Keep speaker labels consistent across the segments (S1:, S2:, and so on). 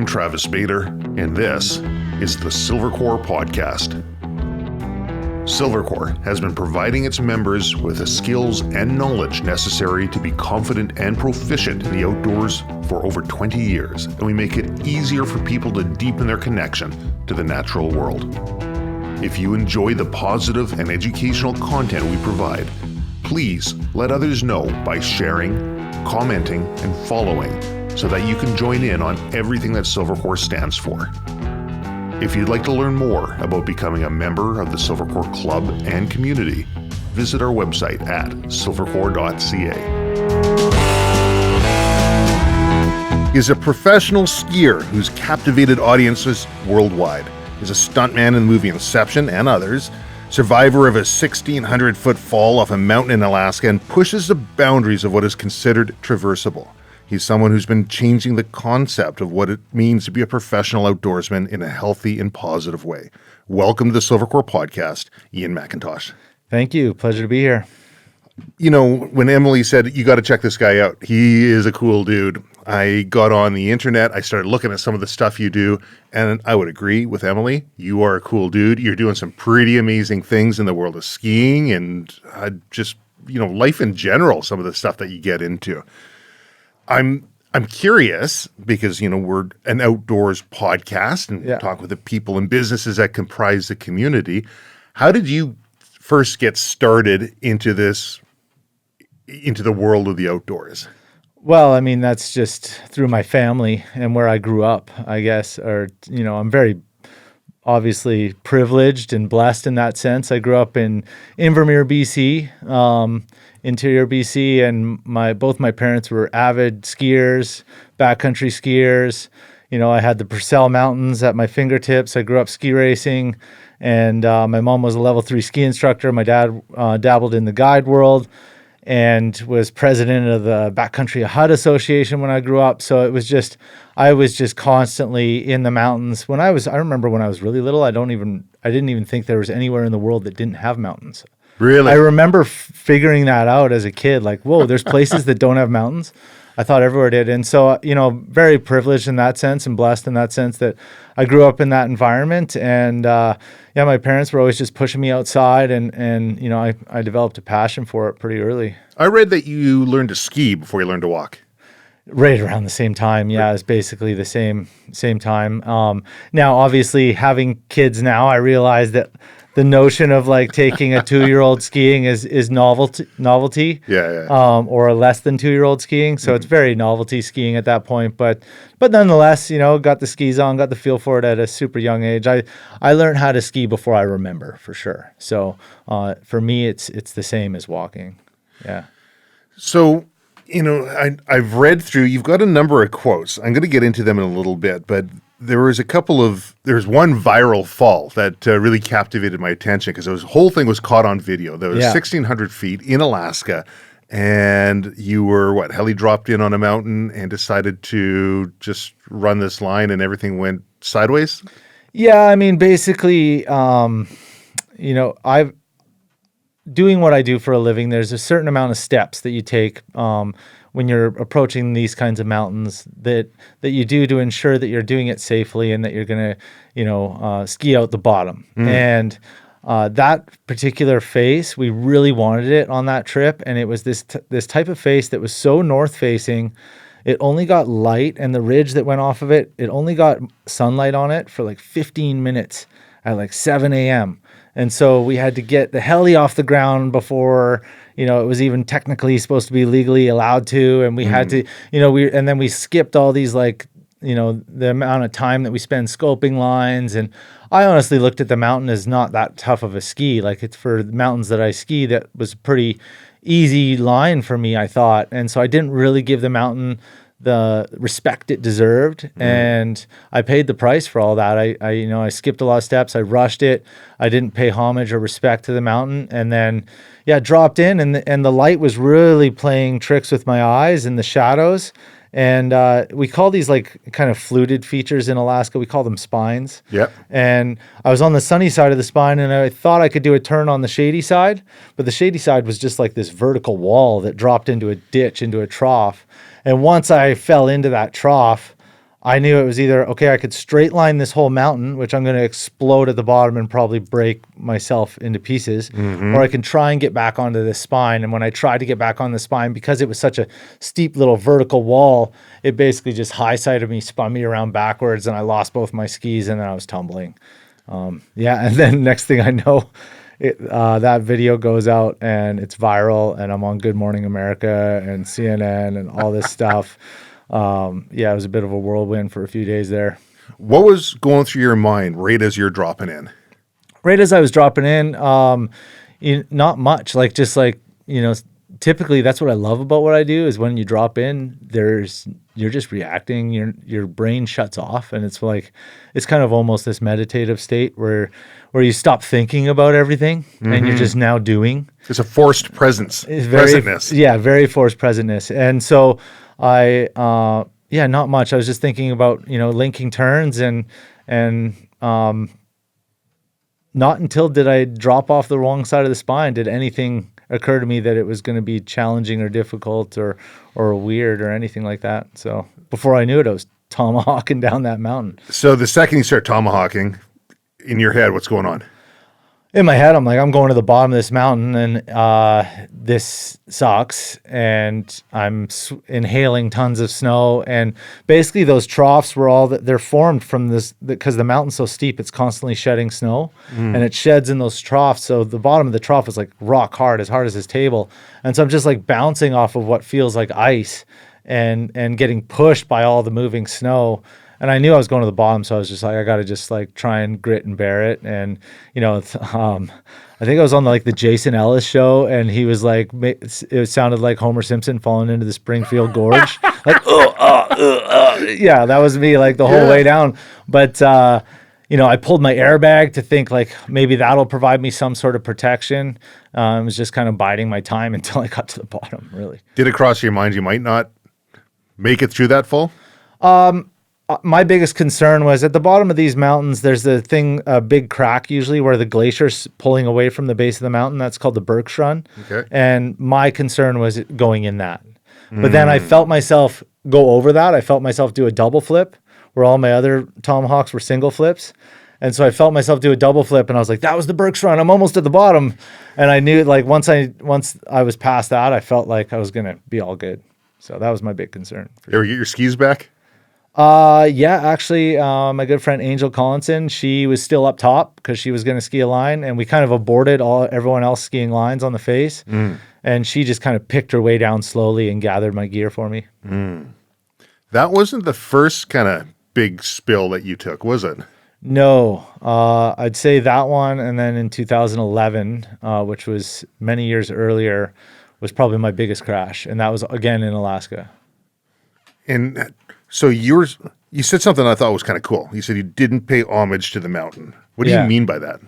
S1: I'm Travis Bader, and this is the Silvercore Podcast. Silvercore has been providing its members with the skills and knowledge necessary to be confident and proficient in the outdoors for over 20 years, and we make it easier for people to deepen their connection to the natural world. If you enjoy the positive and educational content we provide, please let others know by sharing, commenting, and following so that you can join in on everything that Silvercore stands for. If you'd like to learn more about becoming a member of the Silvercore Club and community, visit our website at silvercore.ca. He's a professional skier who's captivated audiences worldwide. He's a stuntman in the movie Inception and others, survivor of a 1,600-foot fall off a mountain in Alaska, and pushes the boundaries of what is considered traversable. He's someone who's been changing the concept of what it means to be a professional outdoorsman in a healthy and positive way. Welcome to the Silvercore Podcast, Ian McIntosh.
S2: Thank you. Pleasure to be here.
S1: You know, when Emily said, you got to check this guy out, he is a cool dude. I got on the internet, I started looking at some of the stuff you do, and I would agree with Emily. You are a cool dude. You're doing some pretty amazing things in the world of skiing and just, life in general, some of the stuff that you get into. I'm curious because, we're an outdoors podcast and talk with the people and businesses that comprise the community. How did you first get started into the world of the outdoors?
S2: Well, I mean, that's just through my family and where I grew up, I guess. I'm very obviously privileged and blessed in that sense. I grew up in Invermere, BC, interior BC, and both my parents were avid skiers, backcountry skiers. I had the Purcell Mountains at my fingertips. I grew up ski racing, and my mom was a level 3 ski instructor. My dad dabbled in the guide world and was president of the Backcountry Hut Association when I grew up. So I was just constantly in the mountains. I remember when I was really little, I didn't even think there was anywhere in the world that didn't have mountains.
S1: Really?
S2: I remember figuring that out as a kid, like, whoa, there's places that don't have mountains. I thought everywhere did. And so, very privileged in that sense and blessed in that sense that I grew up in that environment. And, my parents were always just pushing me outside and I developed a passion for it pretty early.
S1: I read that you learned to ski before you learned to walk.
S2: Right around the same time. Yeah, it's basically the same time. Now, obviously, having kids now, I realize that the notion of like taking a 2-year-old skiing is novelty.
S1: Yeah.
S2: Or a less than 2-year-old skiing. So it's very novelty skiing at that point. But nonetheless, got the skis on, got the feel for it at a super young age. I learned how to ski before I remember, for sure. So for me, it's the same as walking. Yeah.
S1: So, I've read through, you've got a number of quotes. I'm going to get into them in a little bit, but there's one viral fall that really captivated my attention because the whole thing was caught on video. There was 1,600 feet in Alaska, and you were, heli dropped in on a mountain and decided to just run this line and everything went sideways?
S2: Yeah, I mean, basically, I've doing what I do for a living, there's a certain amount of steps that you take when you're approaching these kinds of mountains that you do to ensure that you're doing it safely and that you're going to, ski out the bottom. And that particular face, we really wanted it on that trip. And it was this type of face that was so north facing. It only got light, and the ridge that went off of it, it only got sunlight on it for like 15 minutes at like 7 a.m. And so we had to get the heli off the ground before, it was even technically supposed to be legally allowed to. And we had to, and then we skipped all these the amount of time that we spend scoping lines. And I honestly looked at the mountain as not that tough of a ski. Like, it's for the mountains that I ski, that was a pretty easy line for me, I thought. And so I didn't really give the mountain the respect it deserved, and I paid the price for all that. I skipped a lot of steps. I rushed it. I didn't pay homage or respect to the mountain, and then dropped in, and the light was really playing tricks with my eyes and the shadows. And we call these like kind of fluted features in Alaska. We call them spines.
S1: Yep.
S2: And I was on the sunny side of the spine, and I thought I could do a turn on the shady side, but the shady side was just like this vertical wall that dropped into a ditch, into a trough. And once I fell into that trough, I knew it was either, okay, I could straight line this whole mountain, which I'm going to explode at the bottom and probably break myself into pieces, or I can try and get back onto this spine. And when I tried to get back on the spine, because it was such a steep little vertical wall, it basically just high-sided me, spun me around backwards, and I lost both my skis, and then I was tumbling. And then next thing I know, that video goes out and it's viral, and I'm on Good Morning America and CNN and all this stuff. It was a bit of a whirlwind for a few days there.
S1: What was going through your mind right as you're dropping in?
S2: Right as I was dropping in, not much. Typically that's what I love about what I do is when you drop in, you're just reacting. Your brain shuts off, and it's kind of almost this meditative state where you stop thinking about everything and you're just now doing.
S1: It's a forced presence.
S2: Presentness. Yeah, very forced presentness. And so not much. I was just thinking about, linking turns and not until did I drop off the wrong side of the spine did anything occur to me that it was going to be challenging or difficult or weird or anything like that. So before I knew it, I was tomahawking down that mountain.
S1: So the second you start tomahawking, in your head, what's going on?
S2: In my head, I'm like, I'm going to the bottom of this mountain, and this sucks, and I'm inhaling tons of snow, and basically those troughs were they're formed from this, because the mountain's so steep, it's constantly shedding snow, and it sheds in those troughs, so the bottom of the trough is like rock hard as this table, and so I'm just like bouncing off of what feels like ice, and getting pushed by all the moving snow. And I knew I was going to the bottom, so I was just like, I got to just like try and grit and bear it. And, I think I was on like the Jason Ellis show, and he was like, it sounded like Homer Simpson falling into the Springfield Gorge. Like, yeah, that was me like the whole way down. But, I pulled my airbag to think like maybe that'll provide me some sort of protection. I was just kind of biding my time until I got to the bottom, really.
S1: Did it cross your mind you might not make it through that fall?
S2: My biggest concern was at the bottom of these mountains, there's a big crack usually where the glacier's pulling away from the base of the mountain. That's called the Bergschrund. Okay. And my concern was going in that. But then I felt myself go over that. I felt myself do a double flip where all my other tomahawks were single flips. And so I felt myself do a double flip, and I was like, that was the Bergschrund. I'm almost at the bottom. And I knew like once I was past that, I felt like I was going to be all good. So that was my big concern.
S1: You ever get your skis back?
S2: Actually, my good friend Angel Collinson, she was still up top because she was going to ski a line, and we kind of aborted everyone else skiing lines on the face. And she just kind of picked her way down slowly and gathered my gear for me.
S1: That wasn't the first kind of big spill that you took, was it?
S2: No, I'd say that one. And then in 2011, which was many years earlier, was probably my biggest crash. And that was again in Alaska.
S1: And so you said something I thought was kind of cool. You said you didn't pay homage to the mountain. What do you mean by that?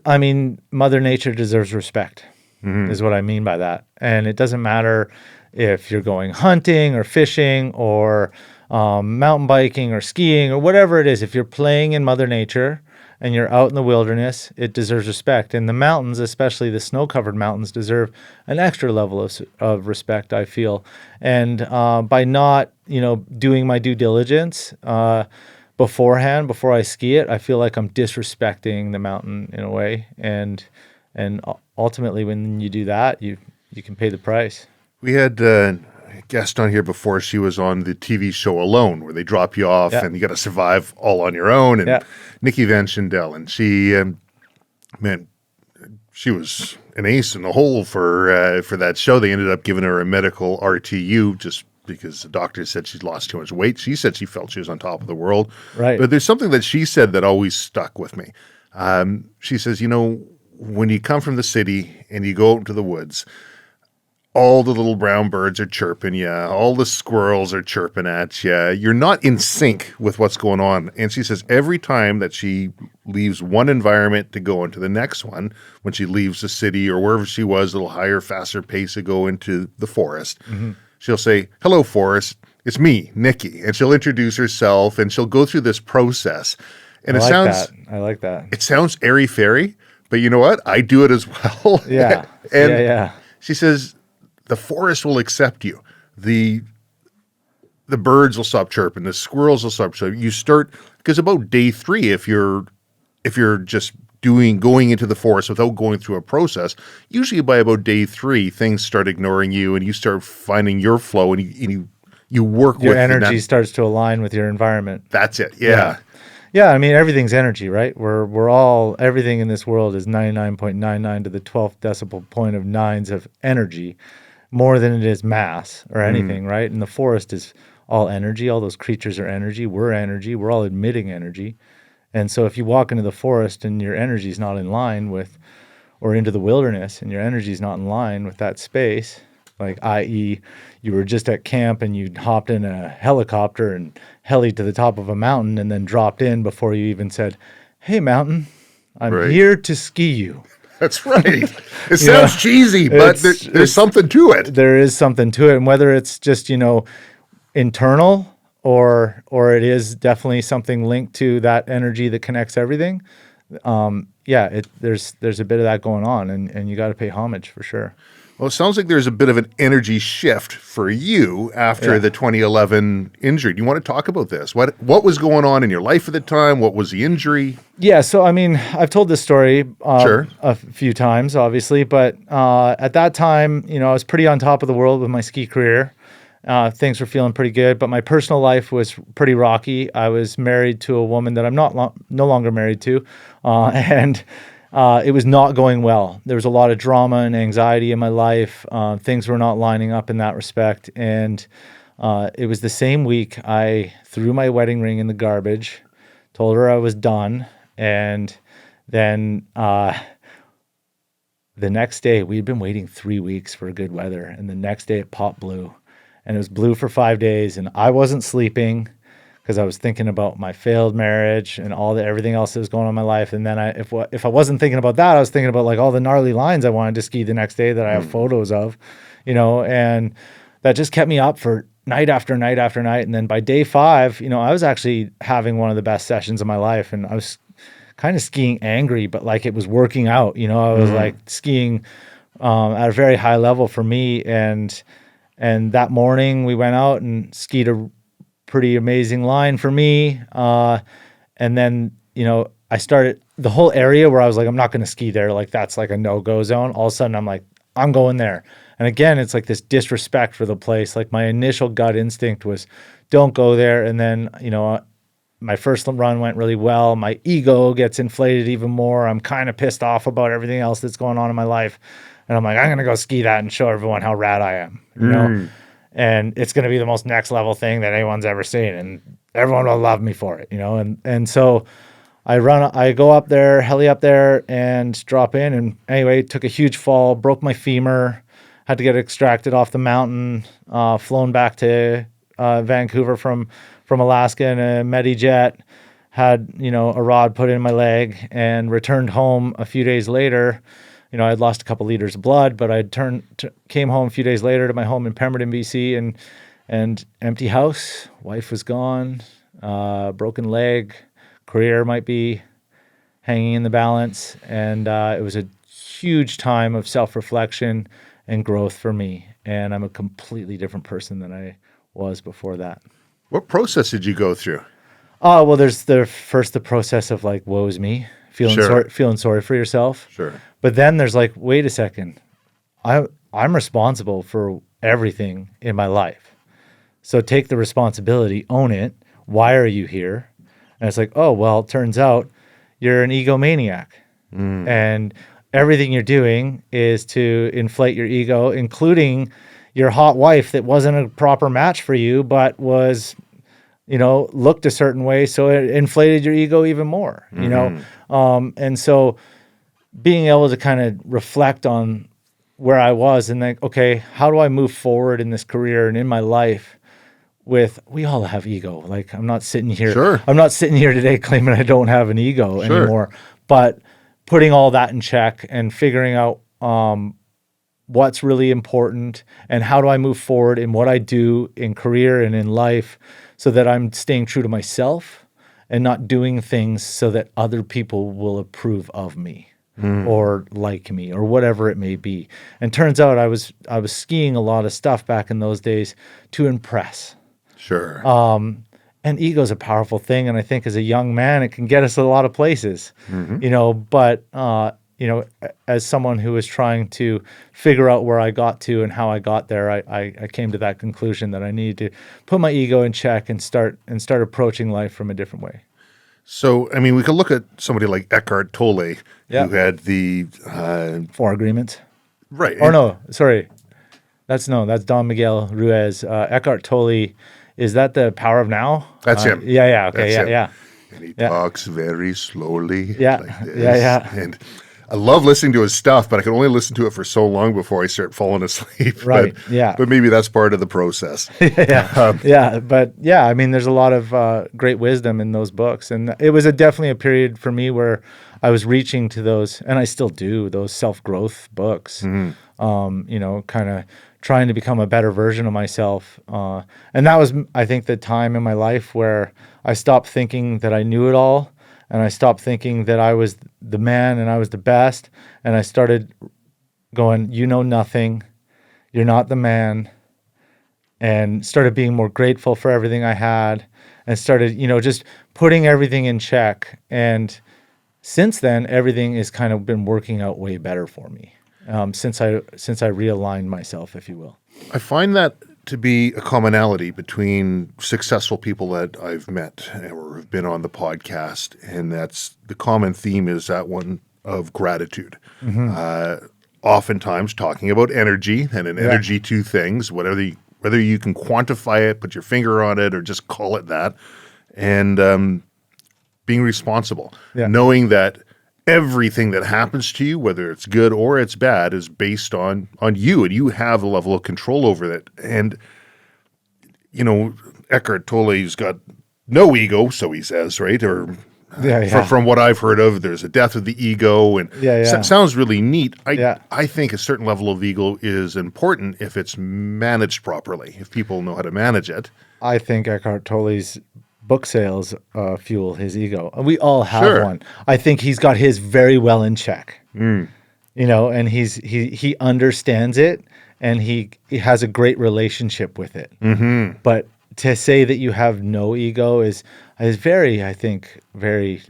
S2: I mean, Mother Nature deserves respect, is what I mean by that. And it doesn't matter if you're going hunting or fishing or mountain biking or skiing or whatever it is. If you're playing in Mother Nature and you're out in the wilderness, it deserves respect. And the mountains, especially the snow-covered mountains, deserve an extra level of respect, I feel. And by not, doing my due diligence beforehand, before I ski it, I feel like I'm disrespecting the mountain in a way. And ultimately, when you do that, you can pay the price.
S1: We had a guest on here before. She was on the TV show Alone, where they drop you off and you got to survive all on your own. And Nikki Van Schindel, and she, she was an ace in the hole for that show. They ended up giving her a medical RTU just because the doctor said she'd lost too much weight. She said she felt she was on top of the world.
S2: Right.
S1: But there's something that she said that always stuck with me. She says, when you come from the city and you go out into the woods, all the little brown birds are chirping you. All the squirrels are chirping at you. You're not in sync with what's going on. And she says every time that she leaves one environment to go into the next one, when she leaves the city or wherever she was, a little higher, faster pace to go into the forest, she'll say, "Hello, forest. It's me, Nikki." And she'll introduce herself, and she'll go through this process. And
S2: I like that.
S1: It sounds airy-fairy, but you know what? I do it as well.
S2: Yeah.
S1: And she says, the forest will accept you. The the birds will stop chirping, the squirrels will stop chirping. You start, because about day 3, if you're just going into the forest without going through a process, usually by about day 3, things start ignoring you and you start finding your flow, and you work with
S2: your energy starts to align with your environment.
S1: That's it. Yeah.
S2: Yeah, I mean, everything's energy, right? We're all, everything in this world is 99.99 to the 12th decimal point of nines of energy, more than it is mass or anything, right? And the forest is all energy. All those creatures are energy. We're energy. We're all emitting energy. And so if you walk into the forest and your energy is not in line with, or into the wilderness and your energy is not in line with that space, like i.e. you were just at camp and you hopped in a helicopter and helied to the top of a mountain and then dropped in before you even said, "Hey, mountain, I'm here to ski you."
S1: That's right. It sounds cheesy, but there's something to it.
S2: There is something to it. And whether it's just, internal or it is definitely something linked to that energy that connects everything, there's a bit of that going on, and you got to pay homage for sure.
S1: Well, it sounds like there's a bit of an energy shift for you after the 2011 injury. Do you want to talk about this? What was going on in your life at the time? What was the injury? Yeah,
S2: so I mean, I've told this story a few times, obviously, but at that time, I was pretty on top of the world with my ski career. Things were feeling pretty good, but my personal life was pretty rocky. I was married to a woman that I'm no longer married to, and it was not going well. There was a lot of drama and anxiety in my life. Things were not lining up in that respect. And it was the same week I threw my wedding ring in the garbage, told her I was done. And then the next day, we'd been waiting 3 weeks for good weather. And the next day it popped blue. And it was blue for 5 days. And I wasn't sleeping, because I was thinking about my failed marriage and everything else that was going on in my life. And then if I wasn't thinking about that, I was thinking about like all the gnarly lines I wanted to ski the next day that I have photos of, and that just kept me up for night after night after night. And then by day 5, I was actually having one of the best sessions of my life, and I was kind of skiing angry, but like it was working out, I was like skiing at a very high level for me. And that morning we went out and skied a pretty amazing line for me. And then, I started the whole area where I was like, I'm not going to ski there. Like that's like a no-go zone. All of a sudden I'm like, I'm going there. And again, it's like this disrespect for the place. Like my initial gut instinct was don't go there. And then, my first run went really well. My ego gets inflated even more. I'm kind of pissed off about everything else that's going on in my life. And I'm like, I'm going to go ski that and show everyone how rad I am, And it's going to be the most next level thing that anyone's ever seen. And everyone will love me for it, And so I go up there, heli up there and drop in. And anyway, took a huge fall, broke my femur, had to get extracted off the mountain, flown back to Vancouver from Alaska in a Medijet, had, a rod put in my leg, and returned home a few days later. I'd lost a couple liters of blood, but I came home a few days later to my home in Pemberton, BC, and empty house. Wife was gone, broken leg, career might be hanging in the balance. And it was a huge time of self-reflection and growth for me. And I'm a completely different person than I was before that.
S1: What process did you go through?
S2: Well, there's the process of like, woe is me, feeling sorry for yourself.
S1: Sure.
S2: But then there's like, wait a second, I'm responsible for everything in my life. So take the responsibility, own it. Why are you here? And it's like, oh, well, it turns out you're an egomaniac. And everything you're doing is to inflate your ego, including your hot wife that wasn't a proper match for you, but was, looked a certain way. So it inflated your ego even more, And so being able to kind of reflect on where I was and think, okay, how do I move forward in this career and in my life we all have ego. Like I'm not sitting here today claiming I don't have an ego anymore, but putting all that in check and figuring out what's really important and how do I move forward in what I do in career and in life so that I'm staying true to myself and not doing things so that other people will approve of me. Or like me or whatever it may be. And turns out I was skiing a lot of stuff back in those days to impress.
S1: Sure.
S2: And ego is a powerful thing, and I think as a young man, it can get us a lot of places,
S1: Mm-hmm.
S2: you know. But as someone who was trying to figure out where I got to and how I got there, I came to that conclusion that I needed to put my ego in check and start approaching life from a different way.
S1: So, I mean, we could look at somebody like Eckhart Tolle,
S2: Yeah.
S1: who had the
S2: 4 Agreements.
S1: right.
S2: Or no, sorry, that's Don Miguel Ruiz. Eckhart Tolle, is that the Power of Now?
S1: That's him.
S2: Yeah. Okay.
S1: That's him.
S2: Yeah.
S1: And he
S2: Yeah.
S1: talks very slowly.
S2: Yeah.
S1: Like this.
S2: Yeah.
S1: And I love listening to his stuff, but I can only listen to it for so long before I start falling asleep.
S2: Right.
S1: But,
S2: Yeah.
S1: But maybe that's part of the process.
S2: Yeah. But yeah, I mean, there's a lot of great wisdom in those books, and it was definitely a period for me where I was reaching to those, and I still do, those self-growth books. Kind of trying to become a better version of myself. And that was, I think, the time in my life where I stopped thinking that I knew it all, and I stopped thinking that I was the man and I was the best, and I started going, you know nothing, you're not the man, and started being more grateful for everything I had, and started, just putting everything in check. And since then, everything has kind of been working out way better for me. Since I realigned myself, if you will.
S1: I find that to be a commonality between successful people that I've met or have been on the podcast, and that's the common theme is that one of gratitude. Oftentimes talking about energy and an energy to things, whether you can quantify it, put your finger on it, or just call it that, and being responsible, knowing that everything that happens to you, whether it's good or it's bad, is based on you, and you have a level of control over it. And, Eckhart Tolle's got no ego, so he says, right? Or from what I've heard of, there's a death of the ego, and sounds really neat. I think a certain level of ego is important if it's managed properly, if people know how to manage it.
S2: I think Eckhart Tolle's book sales fuel his ego. We all have one. I think he's got his very well in check. And he understands it, and he has a great relationship with it. But to say that you have no ego is very, I think, very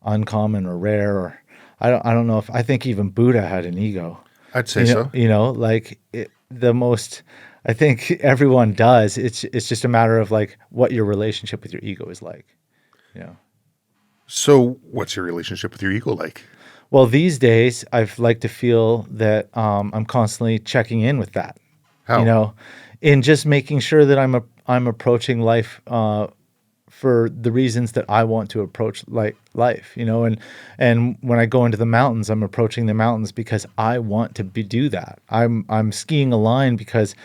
S2: uncommon or rare. Or I don't know if I think even Buddha had an ego.
S1: I'd say so.
S2: I think everyone does. It's just a matter of like what your relationship with your ego is like.
S1: So what's your relationship with your ego like?
S2: Well, these days I've like to feel that I'm constantly checking in with that.
S1: How?
S2: In just making sure that I'm approaching life for the reasons that I want to approach life. And when I go into the mountains, I'm approaching the mountains because I want to do that. I'm skiing a line because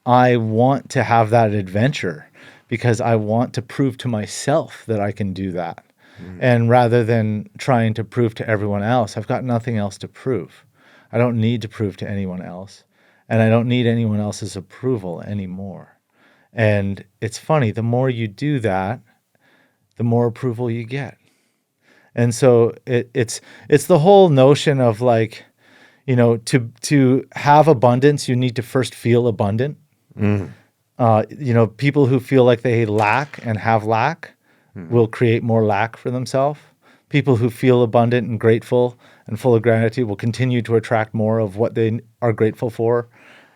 S2: I want to have that adventure, because I want to prove to myself that I can do that. And rather than trying to prove to everyone else, I've got nothing else to prove. I don't need to prove to anyone else, and I don't need anyone else's approval anymore. And it's funny, the more you do that, the more approval you get. And so it's the whole notion of like, to have abundance, you need to first feel abundant. People who feel like they lack and have lack will create more lack for themselves. People who feel abundant and grateful and full of gratitude will continue to attract more of what they are grateful for,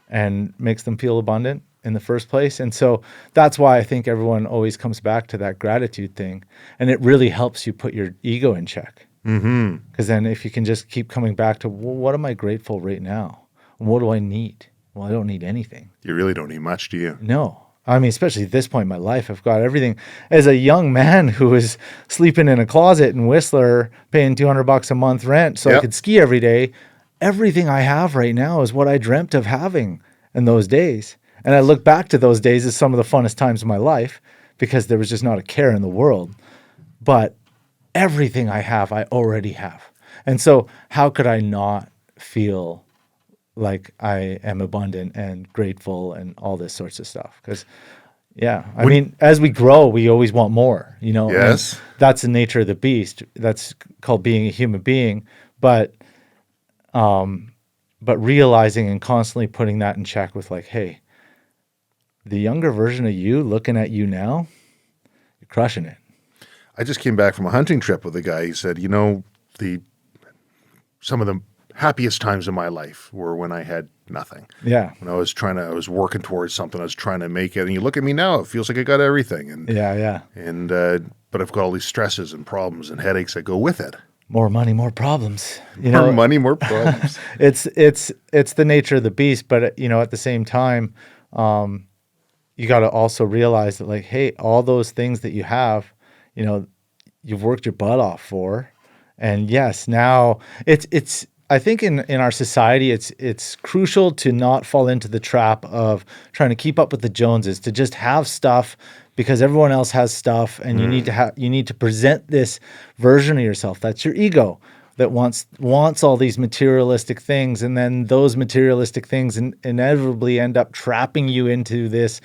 S2: and makes them feel abundant in the first place. And so that's why I think everyone always comes back to that gratitude thing. And it really helps you put your ego in check. Because then if you can just keep coming back to, well, what am I grateful right now? What do I need? Well, I don't need anything.
S1: You really don't need much, do you?
S2: No. I mean, especially at this point in my life, I've got everything. As a young man who was sleeping in a closet in Whistler, paying $200 a month rent so I could ski every day, everything I have right now is what I dreamt of having in those days. And I look back to those days as some of the funnest times of my life, because there was just not a care in the world. But everything I have, I already have. And so how could I not feel like I am abundant and grateful and all this sorts of stuff? Because, I mean, as we grow, we always want more,
S1: Yes.
S2: And that's the nature of the beast. That's called being a human being. But realizing and constantly putting that in check with like, hey, the younger version of you looking at you now, you're crushing it.
S1: I just came back from a hunting trip with a guy. He said, some of the happiest times in my life were when I had nothing.
S2: Yeah.
S1: When I was working towards something, I was trying to make it. And you look at me now, it feels like I got everything. And
S2: Yeah.
S1: but I've got all these stresses and problems and headaches that go with it.
S2: More money, more problems.
S1: More money, more problems.
S2: It's the nature of the beast, but at the same time, you got to also realize that, like, hey, all those things that you have, you've worked your butt off for, and yes, now it's. I think in our society, it's crucial to not fall into the trap of trying to keep up with the Joneses, to just have stuff because everyone else has stuff, and you need to present this version of yourself. That's your ego that wants all these materialistic things, and then those materialistic things inevitably end up trapping you into this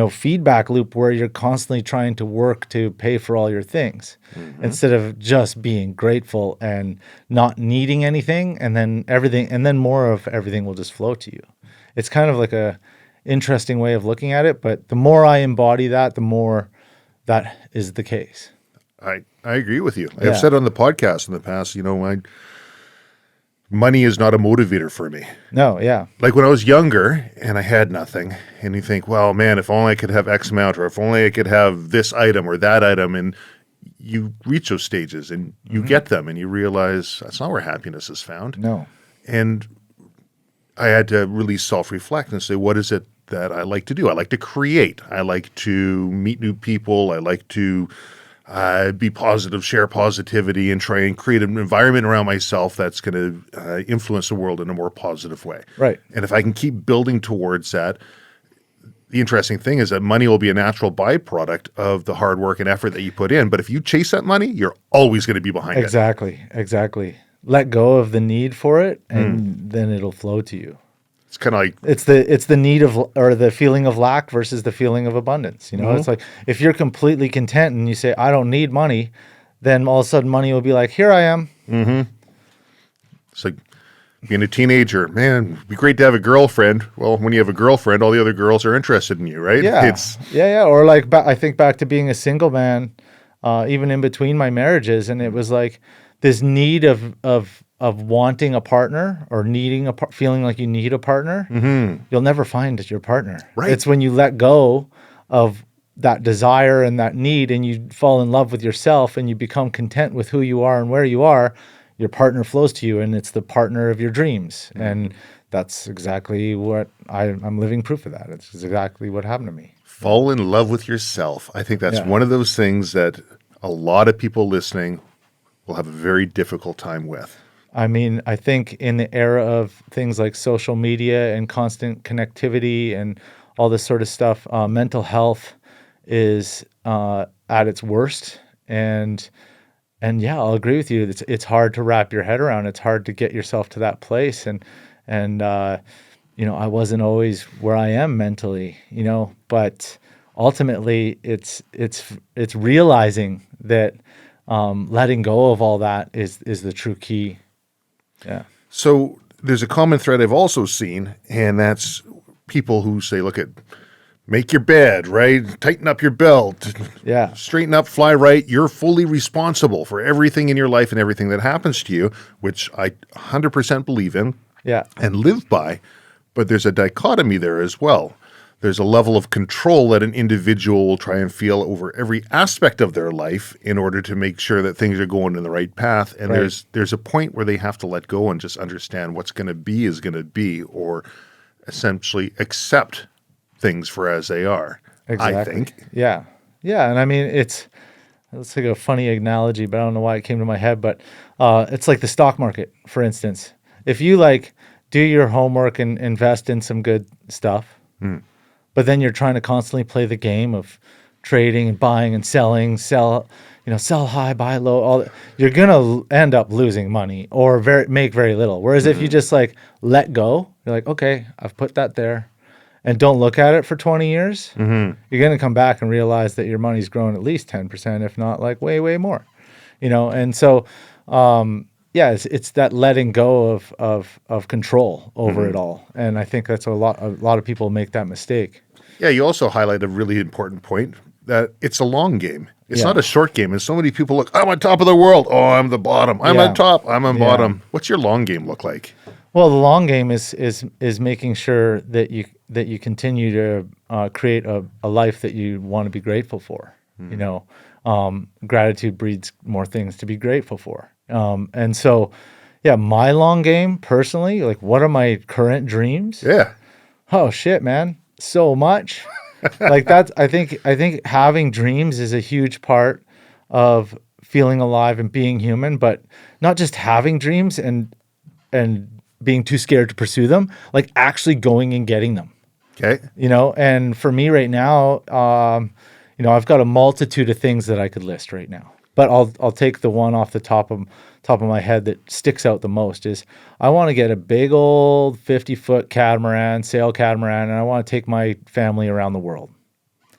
S2: feedback loop where you're constantly trying to work to pay for all your things instead of just being grateful and not needing anything, and then more of everything will just flow to you. It's kind of like a interesting way of looking at it, but the more I embody that, the more that is the case.
S1: I agree with you. I've said on the podcast in the past, money is not a motivator for me.
S2: No, yeah.
S1: Like when I was younger and I had nothing, and you think, well, man, if only I could have X amount, or if only I could have this item or that item, and you reach those stages and you get them and you realize that's not where happiness is found.
S2: No.
S1: And I had to really self-reflect and say, what is it that I like to do? I like to create. I like to meet new people. I like to be positive, share positivity, and try and create an environment around myself that's going to influence the world in a more positive way.
S2: Right.
S1: And if I can keep building towards that, the interesting thing is that money will be a natural byproduct of the hard work and effort that you put in. But if you chase that money, you're always going to be behind it.
S2: Exactly. Let go of the need for it, and then it'll flow to you.
S1: It's kind of like
S2: it's the need of, or the feeling of lack versus the feeling of abundance. It's like if you're completely content and you say, I don't need money, then all of a sudden money will be like, here I am.
S1: Mm-hmm. It's like being a teenager. Man, it'd be great to have a girlfriend. Well, when you have a girlfriend, all the other girls are interested in you, right?
S2: Yeah. Or like, I think back to being a single man, even in between my marriages, and it was like this need of wanting a partner or needing feeling like you need a partner. You'll never find your partner.
S1: Right.
S2: It's when you let go of that desire and that need, and you fall in love with yourself, and you become content with who you are and where you are, your partner flows to you, and it's the partner of your dreams. And that's exactly what I'm living proof of that. It's exactly what happened to me.
S1: Fall in love with yourself. I think that's one of those things that a lot of people listening will have a very difficult time with.
S2: I mean, I think in the era of things like social media and constant connectivity and all this sort of stuff, mental health is at its worst. And yeah, I'll agree with you. It's hard to wrap your head around. It's hard to get yourself to that place. And I wasn't always where I am mentally, but ultimately it's realizing that letting go of all that is the true key. Yeah. So
S1: there's a common thread I've also seen, and that's people who say, make your bed, right? Tighten up your belt.
S2: Yeah.
S1: Straighten up, fly right. You're fully responsible for everything in your life and everything that happens to you, which I 100% believe in and live by. But there's a dichotomy there as well. There's a level of control that an individual will try and feel over every aspect of their life in order to make sure that things are going in the right path. And there's a point where they have to let go and just understand what's going to be is going to be, or essentially accept things for as they are.
S2: Exactly.
S1: I think.
S2: Yeah. And I mean, it's like a funny analogy, but I don't know why it came to my head, but it's like the stock market, for instance. If you do your homework and invest in some good stuff, but then you're trying to constantly play the game of trading and buying and selling, sell high, buy low, you're going to end up losing money or make very little. Whereas if you just let go, you're like, okay, I've put that there, and don't look at it for 20 years, you're going to come back and realize that your money's grown at least 10%, if not way, way more, And so, it's that letting go of control over it all. And I think that's a lot of people make that mistake.
S1: Yeah, you also highlight a really important point that it's a long game. It's
S2: Yeah.
S1: not a short game. And so many people look, I'm on top of the world. Oh, I'm the bottom. I'm
S2: Yeah.
S1: on top. I'm on
S2: Yeah.
S1: bottom. What's your long game look like?
S2: Well, the long game is making sure that you continue to create a life that you want to be grateful for. You know, gratitude breeds more things to be grateful for. And so, yeah, my long game personally, like, what are my current dreams?
S1: Yeah.
S2: Oh shit, man, so much. Like that's I think having dreams is a huge part of feeling alive and being human, but not just having dreams and being too scared to pursue them, like actually going and getting them.
S1: Okay.
S2: You know, and for me right now, you know, I've got a multitude of things that I could list right now, but I'll take the one off the top of my head that sticks out the most is I want to get a big old 50-foot catamaran, sail catamaran, and I want to take my family around the world.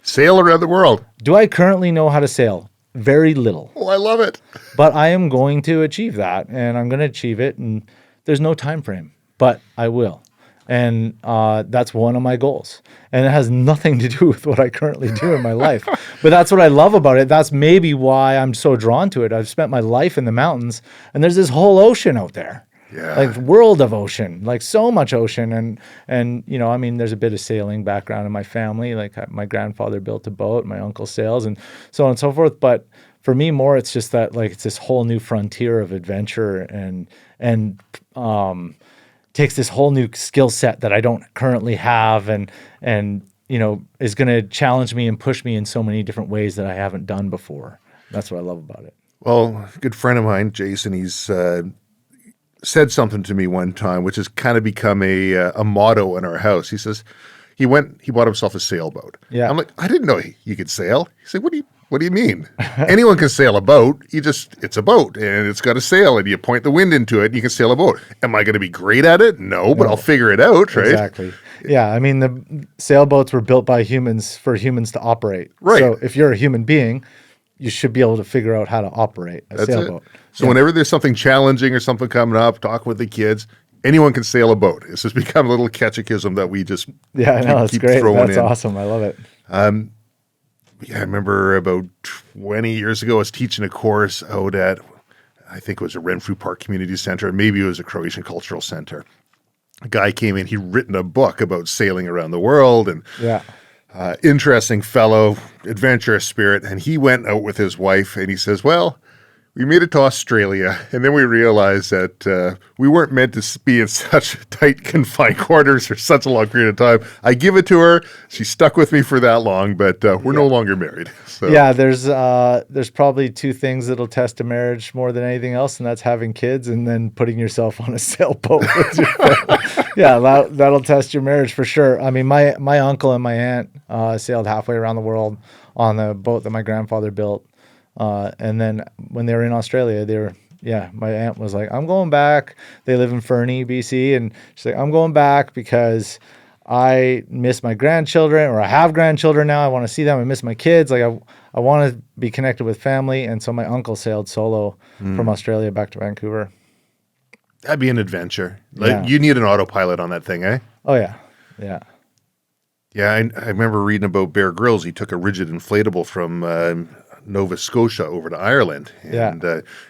S1: Sail around the world.
S2: Do I currently know how to sail? Very little.
S1: Oh, I love it.
S2: But I am going to achieve that, and I'm going to achieve it, and there's no time frame, but I will. And that's one of my goals. And it has nothing to do with what I currently do in my life. But that's what I love about it. That's maybe why I'm so drawn to it. I've spent my life in the mountains, and there's this whole ocean out there.
S1: Yeah.
S2: Like world of ocean, like so much ocean. And you know, I mean, there's a bit of sailing background in my family. Like my grandfather built a boat, my uncle sails, and so on and so forth. But for me, more, it's just that like it's this whole new frontier of adventure and takes this whole new skill set that I don't currently have and you know is going to challenge me and push me in so many different ways that I haven't done before. That's what I love about it.
S1: Well, a good friend of mine, Jason, he's said something to me one time, which has kind of become a motto in our house. He says he bought himself a sailboat.
S2: Yeah.
S1: I'm like, I didn't know you could sail. He said, What do you mean? Anyone can sail a boat. It's a boat and it's got a sail and you point the wind into it and you can sail a boat. Am I going to be great at it? No, but I'll figure it out, right?
S2: Exactly. Yeah. I mean, the sailboats were built by humans for humans to operate.
S1: Right.
S2: So if you're a human being, you should be able to figure out how to operate a sailboat.
S1: It. So whenever there's something challenging or something coming up, talk with the kids. Anyone can sail a boat. It's just become a little catechism that we just
S2: it's great.
S1: throwing
S2: That's
S1: in.
S2: awesome. I love it.
S1: Yeah, I remember about 20 years ago, I was teaching a course out at, I think it was a Renfrew Park Community Center, and maybe it was a Croatian Cultural Center. A guy came in, he'd written a book about sailing around the world, and interesting fellow, adventurous spirit, and he went out with his wife, and he says, well, we made it to Australia, and then we realized that we weren't meant to be in such tight, confined quarters for such a long period of time. I give it to her. She stuck with me for that long, but we're no longer married. So.
S2: Yeah, there's probably two things that'll test a marriage more than anything else, and that's having kids and then putting yourself on a sailboat with your family. Yeah, that'll test your marriage for sure. I mean, my uncle and my aunt sailed halfway around the world on the boat that my grandfather built. And then when they were in Australia, my aunt was like, I'm going back. They live in Fernie, BC. And she's like, I'm going back because I miss my grandchildren, or I have grandchildren now. I want to see them. I miss my kids. Like I want to be connected with family. And so my uncle sailed solo from Australia back to Vancouver.
S1: That'd be an adventure. You need an autopilot on that thing, eh?
S2: Oh yeah. Yeah.
S1: Yeah. I remember reading about Bear Grylls. He took a rigid inflatable from, Nova Scotia over to Ireland, and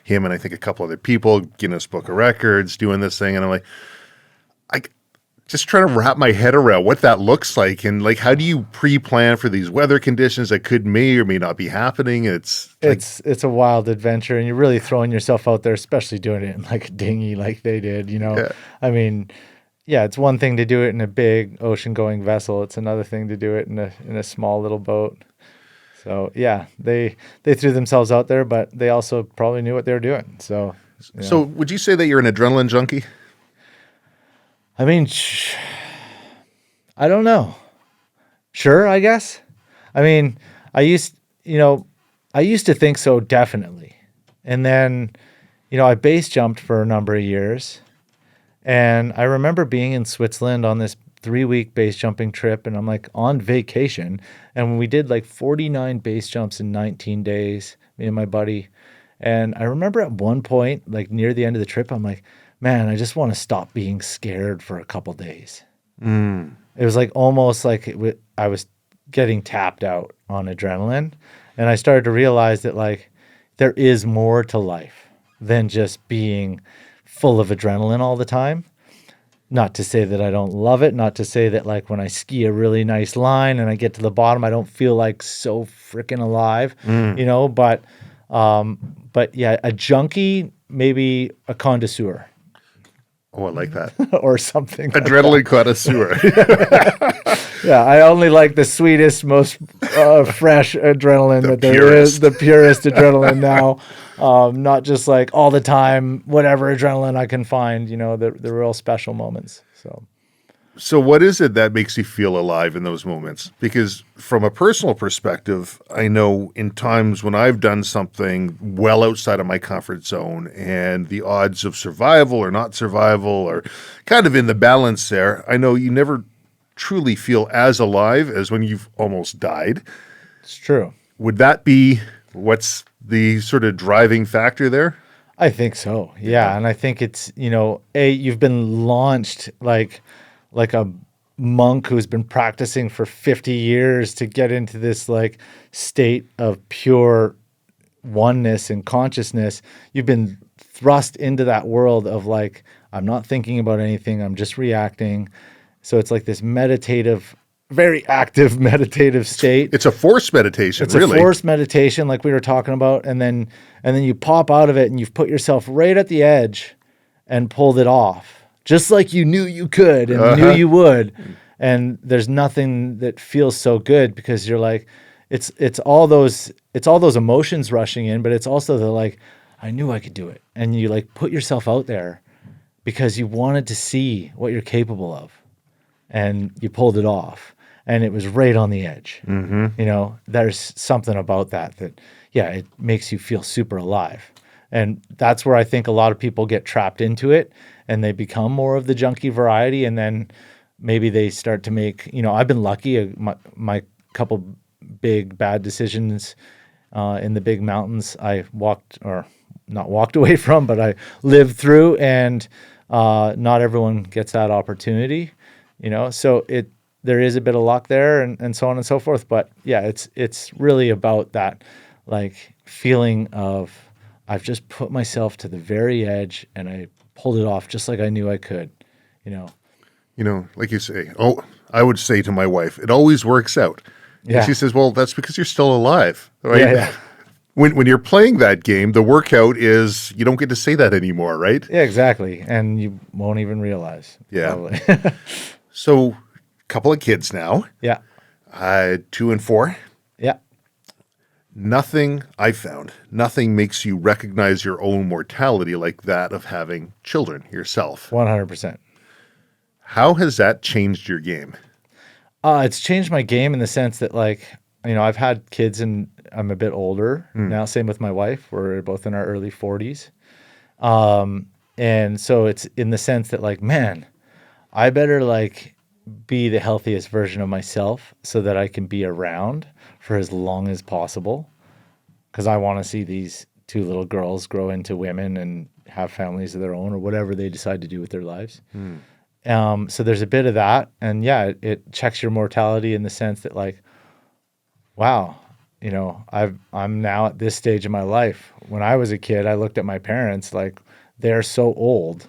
S1: him and I think a couple other people, Guinness Book of Records, doing this thing, and I'm like, I just trying to wrap my head around what that looks like, and like, how do you pre-plan for these weather conditions that may or may not be happening? It's
S2: a wild adventure, and you're really throwing yourself out there, especially doing it in like a dinghy like they did. You know, I mean. Yeah, it's one thing to do it in a big ocean-going vessel. It's another thing to do it in a small little boat. So yeah, they threw themselves out there, but they also probably knew what they were doing. So
S1: would you say that you're an adrenaline junkie?
S2: I mean, I don't know. Sure, I guess. I mean, I used to think so, definitely. And then, I base jumped for a number of years. And I remember being in Switzerland on this 3-week base jumping trip, and I'm like on vacation, and we did like 49 base jumps in 19 days, me and my buddy. And I remember at one point, like near the end of the trip, I'm like, man, I just want to stop being scared for a couple days. It was like almost like I was getting tapped out on adrenaline. And I started to realize that like there is more to life than just being full of adrenaline all the time. Not to say that I don't love it, not to say that like when I ski a really nice line and I get to the bottom, I don't feel like so freaking alive, but yeah, a junkie, maybe a connoisseur
S1: Oh, I like that.
S2: or something.
S1: Adrenaline connoisseur.
S2: Yeah, I only like the sweetest, most fresh adrenaline that there
S1: purest.
S2: is, the purest adrenaline now. Not just like all the time, whatever adrenaline I can find, the real special moments.
S1: So what is it that makes you feel alive in those moments? Because from a personal perspective, I know in times when I've done something well outside of my comfort zone and the odds of survival or not survival are kind of in the balance there, I know you never truly feel as alive as when you've almost died.
S2: It's true.
S1: Would that be what's the sort of driving factor there?
S2: I think so. Yeah. And I think it's, you've been launched like a monk who's been practicing for 50 years to get into this like state of pure oneness and consciousness. You've been thrust into that world of like, I'm not thinking about anything. I'm just reacting. So it's like this meditative, very active meditative state.
S1: It's a forced meditation,
S2: It's
S1: really.
S2: a forced meditation like we were talking about. And then you pop out of it and you've put yourself right at the edge and pulled it off. Just like you knew you could and knew you would. And there's nothing that feels so good because you're like, it's all those emotions rushing in, but it's also the like, I knew I could do it. And you like put yourself out there because you wanted to see what you're capable of. And you pulled it off. And it was right on the edge. Mm-hmm. There's something about that, it makes you feel super alive. And that's where I think a lot of people get trapped into it and they become more of the junkie variety. And then maybe they start to make, I've been lucky. My couple big bad decisions in the big mountains I not walked away from, but I lived through, and not everyone gets that opportunity, so there is a bit of luck there and so on and so forth. But yeah, it's really about that like feeling of I've just put myself to the very edge and I pulled it off just like I knew I could,
S1: Like you say, I would say to my wife, it always works out.
S2: Yeah.
S1: And she says, well, that's because you're still alive, right?
S2: Yeah.
S1: When you're playing that game, the workout is, you don't get to say that anymore, right?
S2: Yeah, exactly. And you won't even realize.
S1: Yeah. So, a couple of kids now.
S2: Yeah.
S1: 2 and 4.
S2: Yeah.
S1: Nothing makes you recognize your own mortality like that of having children yourself.
S2: 100%.
S1: How has that changed your game?
S2: It's changed my game in the sense that like, I've had kids and I'm a bit older now. Same with my wife. We're both in our early 40s. And so it's in the sense that like, man, I better like be the healthiest version of myself so that I can be around for as long as possible. Because I want to see these 2 little girls grow into women and have families of their own or whatever they decide to do with their lives. So there's a bit of that. And yeah, it checks your mortality in the sense that like, wow, I'm now at this stage of my life. When I was a kid, I looked at my parents like they're so old.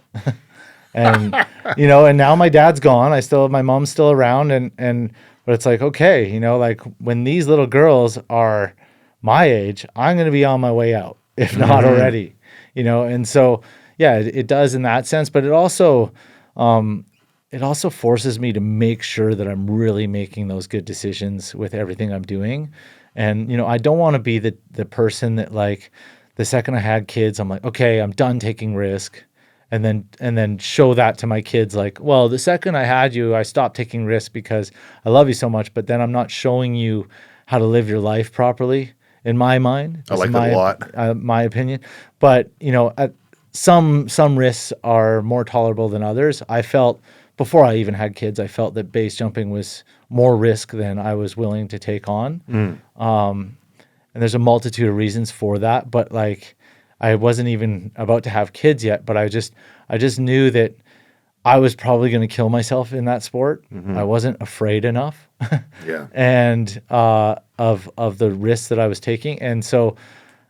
S2: And, and now my dad's gone. My mom's still around. But it's like, okay, like when these little girls are my age, I'm going to be on my way out, if not already, And so, yeah, it does in that sense, but it also forces me to make sure that I'm really making those good decisions with everything I'm doing. And, I don't want to be the person that like the second I had kids, I'm like, okay, I'm done taking risk. And then show that to my kids like, well, the second I had you, I stopped taking risks because I love you so much, but then I'm not showing you how to live your life properly in my mind.
S1: I like that a lot.
S2: My opinion. But, some risks are more tolerable than others. I felt before I even had kids, I felt that base jumping was more risk than I was willing to take on. And there's a multitude of reasons for that, but like, I wasn't even about to have kids yet, but I just knew that I was probably going to kill myself in that sport. I wasn't afraid enough.
S1: Yeah.
S2: And of the risks that I was taking. And so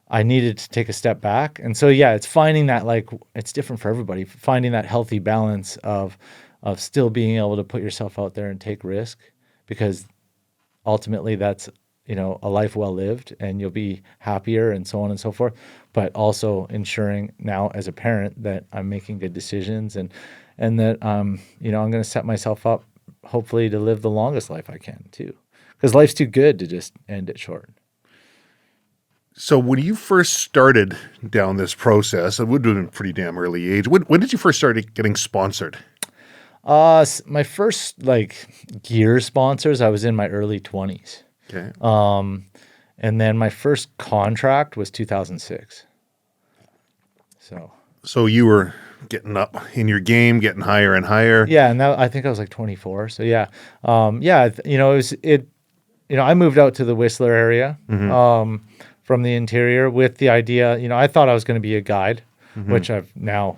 S2: I needed to take a step back. And so, yeah, it's finding that, like, it's different for everybody, finding that healthy balance of still being able to put yourself out there and take risk, because ultimately that's, a life well lived, and you'll be happier and so on and so forth. But also ensuring now as a parent that I'm making good decisions, and that, I'm going to set myself up hopefully to live the longest life I can too, because life's too good to just end it short.
S1: So when you first started down this process, it would have been a pretty damn early age. When did you first start getting sponsored?
S2: My first gear sponsors, I was in my early 20s.
S1: Okay.
S2: And then my first contract was 2006.
S1: So you were getting up in your game, getting higher and higher.
S2: Yeah, and I think I was like 24. So yeah, I moved out to the Whistler area from the interior with the idea. I thought I was going to be a guide, which I've now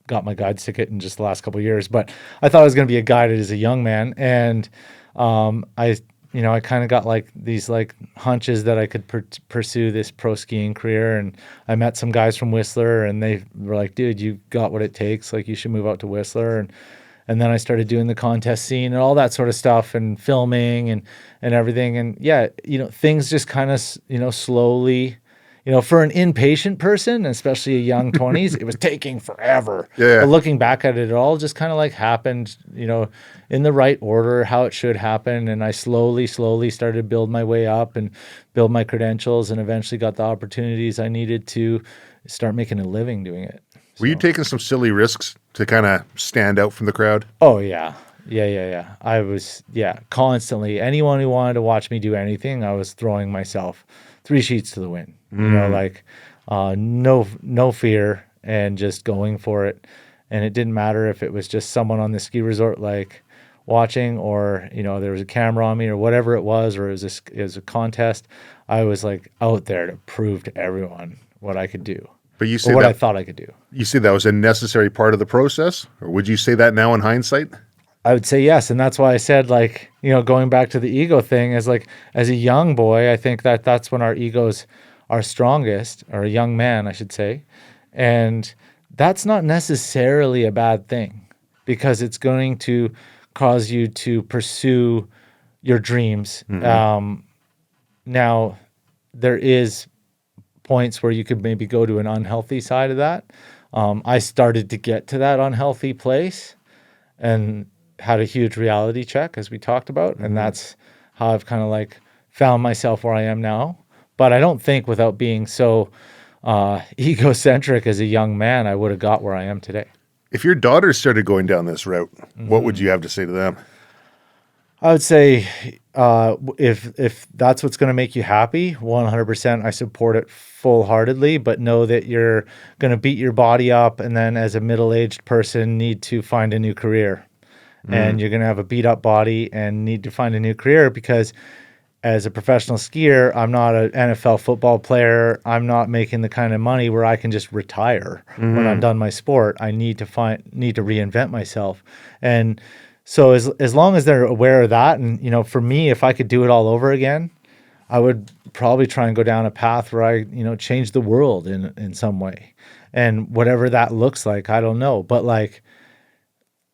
S2: got my guide ticket in just the last couple of years. But I thought I was going to be a guide as a young man, and I kind of got these hunches that I could pursue this pro skiing career. And I met some guys from Whistler, and they were like, dude, you got what it takes. Like, you should move out to Whistler. And then I started doing the contest scene and all that sort of stuff, and filming and everything. And yeah, things just kind of, slowly, for an impatient person, especially a young 20s, it was taking forever.
S1: Yeah.
S2: But looking back at it all just kind of happened, in the right order, how it should happen. And I slowly started to build my way up and build my credentials, and eventually got the opportunities I needed to start making a living doing it.
S1: Were you taking some silly risks to kind of stand out from the crowd?
S2: Oh, yeah. Yeah. I was, constantly. Anyone who wanted to watch me do anything, I was throwing myself 3 sheets to the wind. No fear, and just going for it. And it didn't matter if it was just someone on the ski resort watching, or there was a camera on me, or whatever it was, or it was a contest. I was out there to prove to everyone what I could do.
S1: But you say
S2: what I thought I could do.
S1: You say that was a necessary part of the process, or would you say that now in hindsight?
S2: I would say yes, and that's why I said, going back to the ego thing, is as a young boy, I think that's when our egos are strongest, or a young man, I should say, and that's not necessarily a bad thing, because it's going to cause you to pursue your dreams. Now, there is points where you could maybe go to an unhealthy side of that. I started to get to that unhealthy place, and had a huge reality check, as we talked about. And that's how I've kind of found myself where I am now. But I don't think without being so egocentric as a young man, I would have got where I am today.
S1: If your daughters started going down this route, what would you have to say to them?
S2: I would say, if that's what's going to make you happy, 100%, I support it full-heartedly, but know that you're going to beat your body up, and then as a middle-aged person need to find a new career. And you're going to have a beat-up body and need to find a new career, because as a professional skier, I'm not an NFL football player. I'm not making the kind of money where I can just retire when I'm done my sport. I need to reinvent myself. And so as long as they're aware of that, and, for me, if I could do it all over again, I would probably try and go down a path where I, change the world in some way. And whatever that looks like, I don't know. But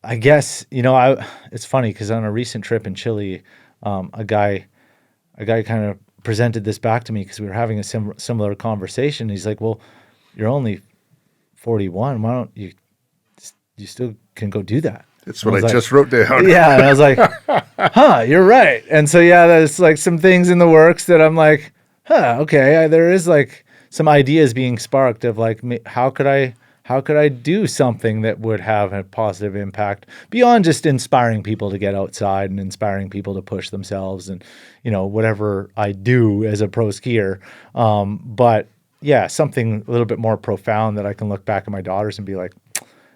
S2: I guess, it's funny, because on a recent trip in Chile, a guy kind of presented this back to me, because we were having a similar conversation. He's like, well, you're only 41. Why don't you still can go do that?
S1: It's what I just wrote down.
S2: Yeah. And I was like, you're right. And so, yeah, there's some things in the works that I'm like, okay. There is some ideas being sparked of how could I do something that would have a positive impact beyond just inspiring people to get outside and inspiring people to push themselves and, whatever I do as a pro skier. But yeah, something a little bit more profound that I can look back at my daughters and be like,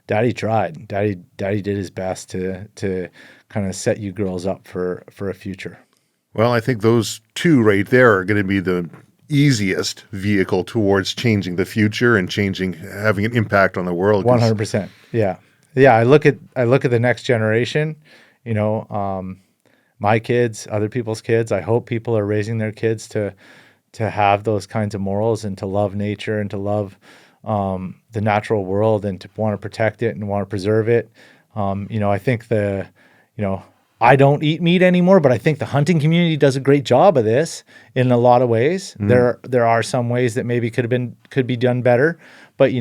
S2: Daddy tried. Daddy did his best to kind of set you girls up for a future.
S1: Well, I think those two right there are going to be the easiest vehicle towards changing the future and having an impact on the world.
S2: 100%. Yeah. Yeah, I look at the next generation, you know, my kids, other people's kids. I hope people are raising their kids to have those kinds of morals and to love nature and to love the natural world and to want to protect it and want to preserve it. I think I don't eat meat anymore, but I think the hunting community does a great job of this in a lot of ways. There are some ways that maybe could be done better, but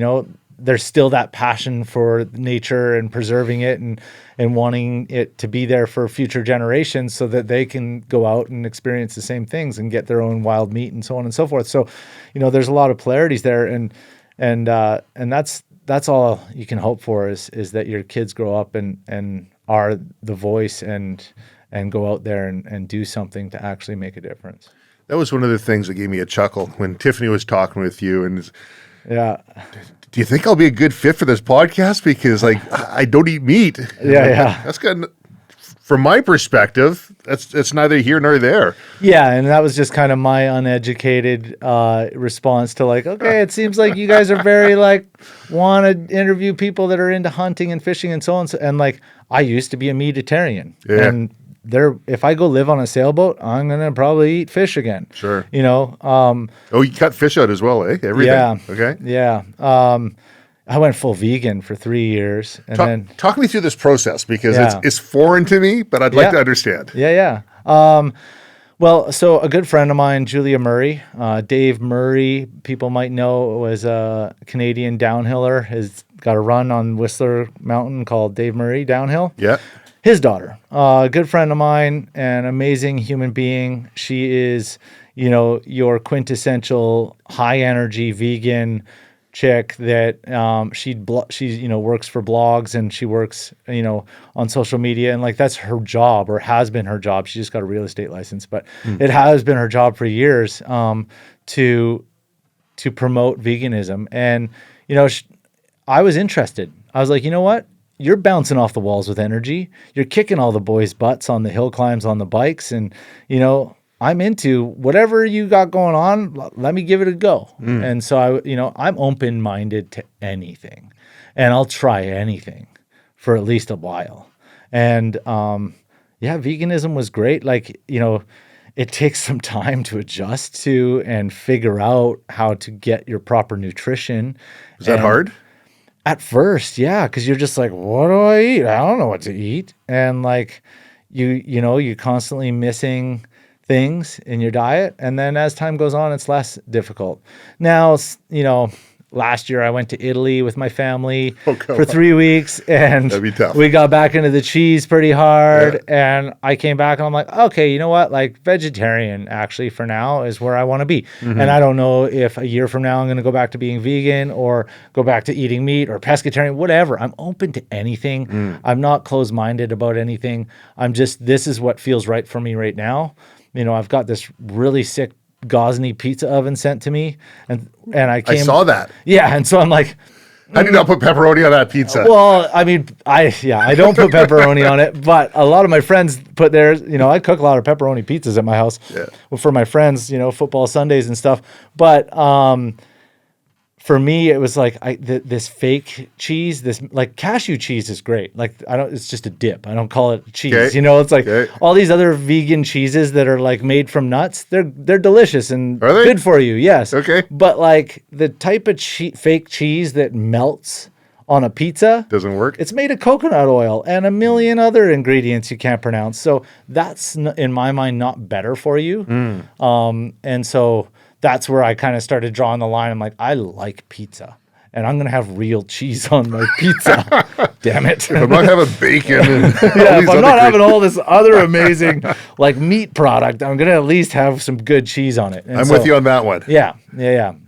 S2: there's still that passion for nature and preserving it and wanting it to be there for future generations so that they can go out and experience the same things and get their own wild meat and so on and so forth. So, there's a lot of polarities there, and that's all you can hope for is that your kids grow up and are the voice and go out there and do something to actually make a difference.
S1: That was one of the things that gave me a chuckle when Tiffany was talking with you. And
S2: yeah,
S1: do you think I'll be a good fit for this podcast? Because I don't eat meat.
S2: Yeah.
S1: That's good. From my perspective, that's neither here nor there.
S2: Yeah, and that was just kind of my uneducated response to okay, it seems like you guys are very want to interview people that are into hunting and fishing and so on. And I used to be a meatitarian, and if I go live on a sailboat, I'm gonna probably eat fish again.
S1: Sure.
S2: You
S1: cut fish out as well, eh? Everything.
S2: Yeah.
S1: Okay.
S2: Yeah. I went full vegan for 3 years, and then
S1: talk me through this process because
S2: Yeah.
S1: it's foreign to me, but I'd like to understand.
S2: Yeah. Well, so a good friend of mine, Julia Murray, Dave Murray, people might know, was a Canadian downhiller. Has got a run on Whistler Mountain called Dave Murray Downhill.
S1: Yeah.
S2: His daughter, a good friend of mine, an amazing human being. She is, your quintessential high energy vegan chick that she works for blogs and she works on social media, and that's her job, or has been her job. She just got a real estate license, but it has been her job for years to promote veganism. And I was interested. I was like, you know what? You're bouncing off the walls with energy. You're kicking all the boys' butts on the hill climbs on the bikes, and I'm into whatever you got going on. Let me give it a go. And so I'm open-minded to anything, and I'll try anything for at least a while. And veganism was great. It takes some time to adjust to and figure out how to get your proper nutrition.
S1: Is that hard?
S2: At first, yeah, because you're just like, what do I eat? I don't know what to eat. And you're constantly missing things in your diet. And then as time goes on, it's less difficult. Now, last year I went to Italy with my family for 3 weeks, and
S1: that'd be tough.
S2: We got back into the cheese pretty hard. Yeah. And I came back and I'm like, okay, you know what? Vegetarian actually for now is where I want to be. Mm-hmm. And I don't know if a year from now I'm going to go back to being vegan or go back to eating meat or pescatarian, whatever. I'm open to anything. I'm not closed-minded about anything. This is what feels right for me right now. I've got this really sick Gosney pizza oven sent to me, and I
S1: saw that.
S2: Yeah, and so I'm like,
S1: I do not put pepperoni on that pizza.
S2: Well, I mean, I don't put pepperoni on it, but a lot of my friends put theirs. I cook a lot of pepperoni pizzas at my house for my friends, football Sundays and stuff. But for me, it was this fake cheese, this cashew cheese is great. It's just a dip. I don't call it cheese.
S1: Okay.
S2: It's all these other vegan cheeses that are made from nuts. They're delicious and good for you. Yes.
S1: Okay.
S2: But the type of fake cheese that melts on a pizza
S1: doesn't work.
S2: It's made of coconut oil and a million other ingredients you can't pronounce. So that's in my mind not better for you. And so that's where I kind of started drawing the line. I'm like, I like pizza, and I'm going to have real cheese on my pizza. Damn it.
S1: If I'm not having bacon and
S2: if I'm not having all this other amazing meat product, I'm going to at least have some good cheese on it. And
S1: I'm with you on that one.
S2: Yeah.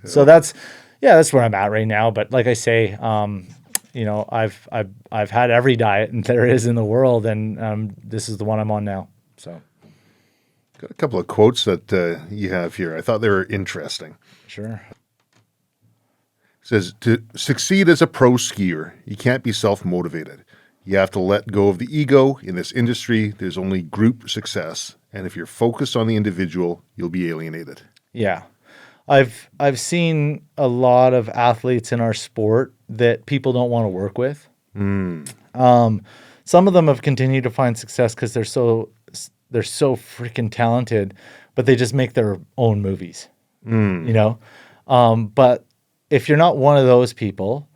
S2: So that's where I'm at right now. But like I say, I've had every diet there is in the world, and this is the one I'm on now. So.
S1: Got a couple of quotes that you have here. I thought they were interesting.
S2: Sure.
S1: It says, to succeed as a pro skier, you can't be self-motivated. You have to let go of the ego. In this industry, there's only group success. And if you're focused on the individual, you'll be alienated.
S2: Yeah. I've seen a lot of athletes in our sport that people don't want to work with Some of them have continued to find success because they're so freaking talented, but they just make their own movies, But if you're not one of those people,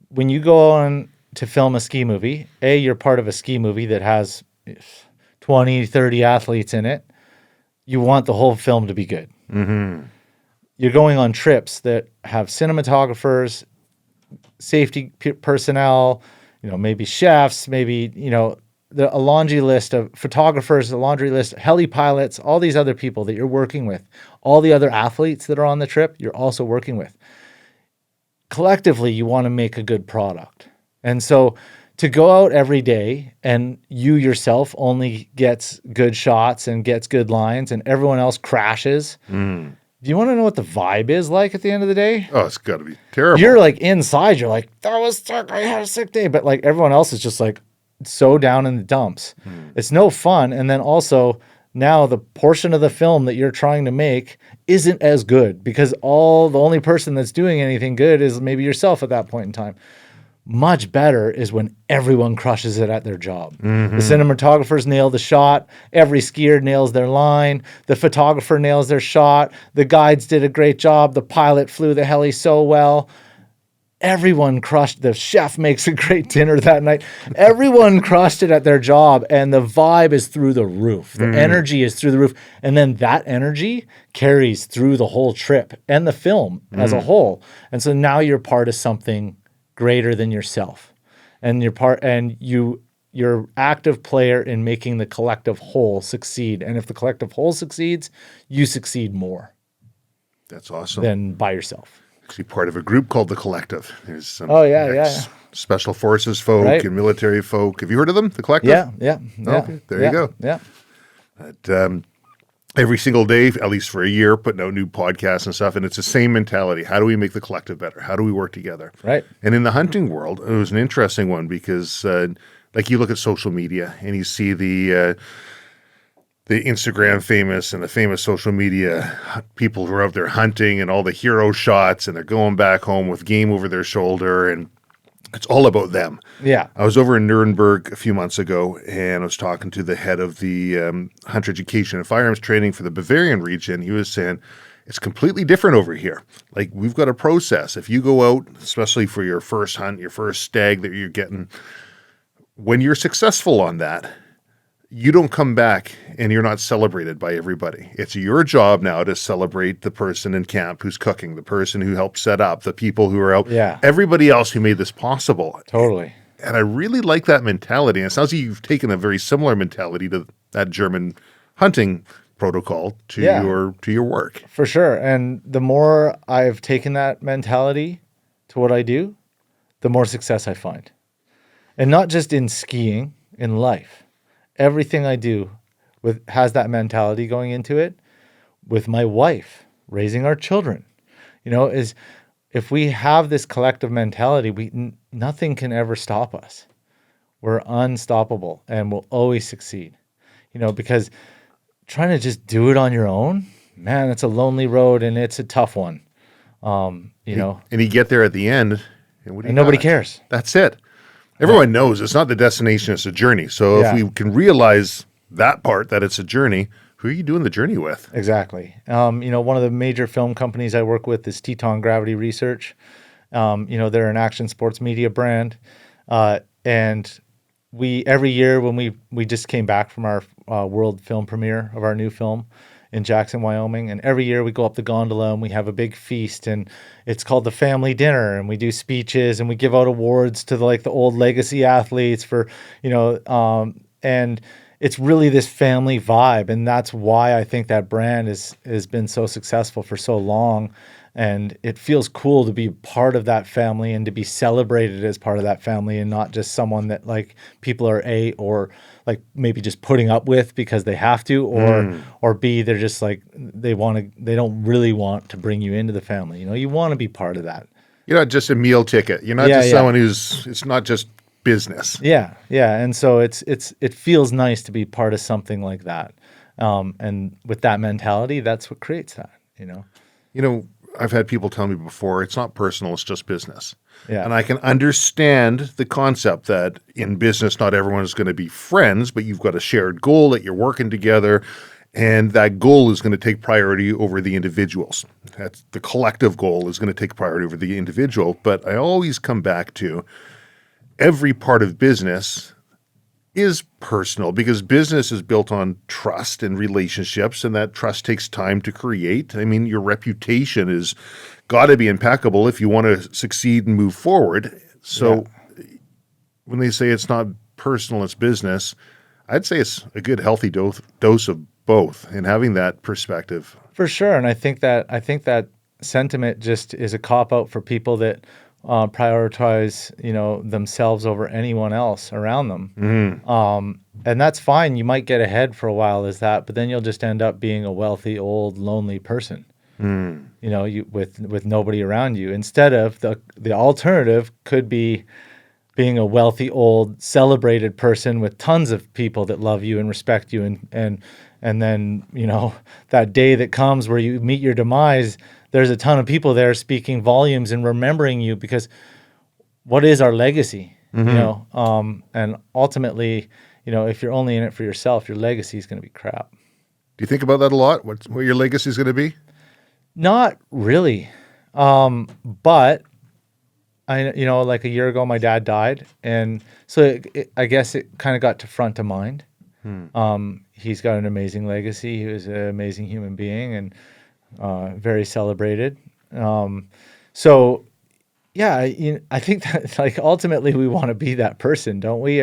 S2: when you go on to film a ski movie, you're part of a ski movie that has 20, 30 athletes in it. You want the whole film to be good.
S1: Mm-hmm. You're
S2: going on trips that have cinematographers, safety personnel, maybe chefs, maybe, a laundry list of photographers, a laundry list, heli pilots, all these other people that you're working with, all the other athletes that are on the trip, you're also working with. Collectively, you want to make a good product. And so to go out every day and you yourself only gets good shots and gets good lines and everyone else crashes. Do you want to know what the vibe is like at the end of the day?
S1: Oh, it's got to be terrible.
S2: You're like inside, you're like, that was sick, I had a sick day. But like everyone else is just like so down in the dumps. It's no fun. And then also now the portion of the film that you're trying to make isn't as good because the only person that's doing anything good is maybe yourself at that point in time. Much better is when everyone crushes it at their job. The cinematographers nail the shot. Every skier nails their line. The photographer nails their shot. The guides did a great job. The pilot flew the heli so well. Everyone crushed. The chef makes a great dinner that night. Everyone crushed it at their job, and the vibe is through the roof. The energy is through the roof. And then that energy carries through the whole trip and the film as a whole. And so now you're part of something greater than yourself, and you're active player in making the collective whole succeed. And if the collective whole succeeds, you succeed more.
S1: That's awesome.
S2: Than by yourself.
S1: Actually, part of a group called the Collective. There's some special forces folk and military folk. Have you heard of them? The Collective?
S2: Yeah.
S1: Okay, there you go.
S2: Yeah.
S1: But, every single day, at least for a year, putting out new podcasts and stuff. And it's the same mentality. How do we make the collective better? How do we work together?
S2: Right.
S1: And in the hunting world, it was an interesting one because like you look at social media and you see the Instagram famous and the famous social media people who are out there hunting and all the hero shots and they're going back home with game over their shoulder and it's all about them.
S2: Yeah.
S1: I was over in Nuremberg a few months ago, and I was talking to the head of the hunter education and firearms training for the Bavarian region. He was saying, it's completely different over here. Like, we've got a process. If you go out, especially for your first hunt, your first stag that you're getting, when you're successful on that, you don't come back and you're not celebrated by everybody. It's your job now to celebrate the person in camp who's cooking, the person who helped set up, the people who are out, everybody else who made this possible.
S2: Totally.
S1: And I really like that mentality. And it sounds like you've taken a very similar mentality to that German hunting protocol to your work.
S2: For sure. And the more I've taken that mentality to what I do, the more success I find. And not just in skiing, in life. Everything I do has that mentality going into it. With my wife, raising our children, is if we have this collective mentality, nothing can ever stop us. We're unstoppable and we'll always succeed. Because trying to just do it on your own, man, it's a lonely road and it's a tough one. And
S1: you get there at the end, and
S2: nobody cares.
S1: That's it. Everyone knows it's not the destination, it's a journey. So if we can realize that part, that it's a journey, who are you doing the journey with?
S2: Exactly. One of the major film companies I work with is Teton Gravity Research. They're an action sports media brand. And every year when we just came back from our world film premiere of our new film in Jackson, Wyoming. And every year we go up the gondola and we have a big feast and it's called the family dinner and we do speeches and we give out awards to the old legacy athletes for, and it's really this family vibe. And that's why I think that brand has been so successful for so long. And it feels cool to be part of that family and to be celebrated as part of that family and not just someone that people are or maybe just putting up with because they have to, or B, they're just they don't really want to bring you into the family. You want to be part of that.
S1: You're not just a meal ticket. You're not just someone it's not just business.
S2: Yeah. And so it feels nice to be part of something like that. And with that mentality, that's what creates that,
S1: I've had people tell me before, it's not personal, it's just business.
S2: Yeah.
S1: And I can understand the concept that in business, not everyone is going to be friends, but you've got a shared goal that you're working together. And that goal is going to take priority over the individuals. That's the collective goal is going to take priority over the individual. But I always come back to every part of business is personal because business is built on trust and relationships, and that trust takes time to create. I mean, your reputation is got to be impeccable if you want to succeed and move forward. So when they say it's not personal, it's business, I'd say it's a good healthy dose of both and having that perspective.
S2: For sure. And I think that sentiment just is a cop out for people that prioritize, themselves over anyone else around them. And that's fine. You might get ahead for a while as that, but then you'll just end up being a wealthy, old, lonely person, with nobody around you. Instead of the alternative could be being a wealthy, old, celebrated person with tons of people that love you and respect you. And then, that day that comes where you meet your demise, there's a ton of people there speaking volumes and remembering you, because what is our legacy? And ultimately, if you're only in it for yourself, your legacy is going to be crap.
S1: Do you think about that a lot? What your legacy is going to be?
S2: Not really. But like a year ago, my dad died. And so I guess it kind of got to front of mind. He's got an amazing legacy. He was an amazing human being and very celebrated. So yeah, I think that ultimately we want to be that person, don't we?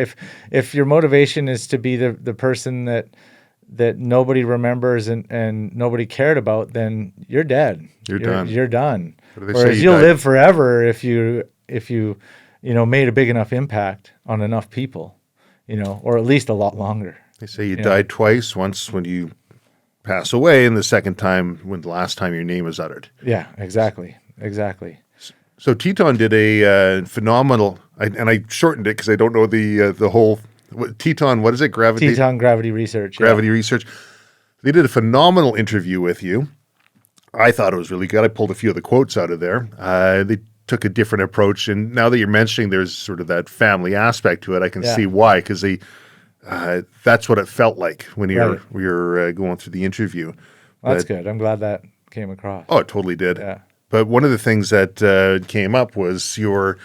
S2: If your motivation is to be the person that nobody remembers and nobody cared about, then you're dead. You're done. You're done. Whereas you'll live forever if you made a big enough impact on enough people, or at least a lot longer.
S1: They say you died twice, once when you pass away, and the second time when the last time your name was uttered.
S2: Yeah, exactly.
S1: So Teton did a phenomenal, and I shortened it because I don't know the whole, Teton, what is it?
S2: Teton Gravity Research.
S1: Gravity Research. They did a phenomenal interview with you. I thought it was really good. I pulled a few of the quotes out of there. They took a different approach, and now that you're mentioning there's sort of that family aspect to it, I can see why, because that's what it felt like when you're going through the interview.
S2: That's good. I'm glad that came across.
S1: Oh, it totally did.
S2: Yeah.
S1: But one of the things that came up was your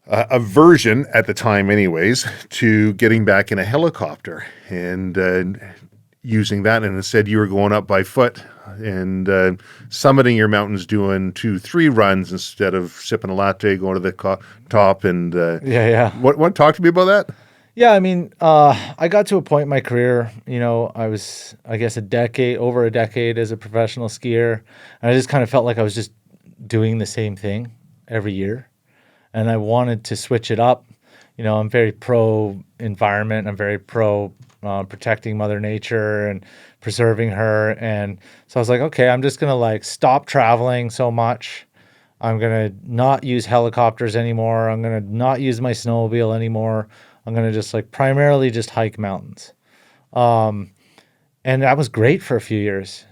S1: aversion at the time anyways to getting back in a helicopter and using that. And instead you were going up by foot and summiting your mountains, doing 2-3 runs instead of sipping a latte, going to the top. And What talk to me about that?
S2: Yeah, I mean, I got to a point in my career, I was, I guess, over a decade as a professional skier. And I just kind of felt like I was just doing the same thing every year. And I wanted to switch it up. I'm very pro environment. I'm very pro protecting Mother Nature and preserving her. And so I was like, okay, I'm just going to stop traveling so much. I'm going to not use helicopters anymore. I'm going to not use my snowmobile anymore. I'm going to just primarily just hike mountains. And that was great for a few years.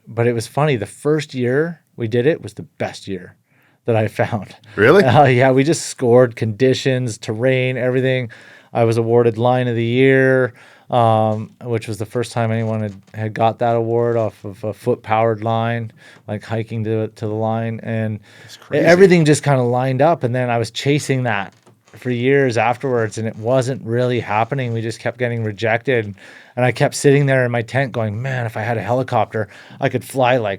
S2: But it was funny. The first year we did it was the best year that I found.
S1: Really?
S2: Yeah, we just scored conditions, terrain, everything. I was awarded Line of the Year, which was the first time anyone had got that award off of a foot-powered line, hiking to the line. And everything just kind of lined up. And then I was chasing that for years afterwards, and it wasn't really happening. We just kept getting rejected. And I kept sitting there in my tent going, man, if I had a helicopter, I could fly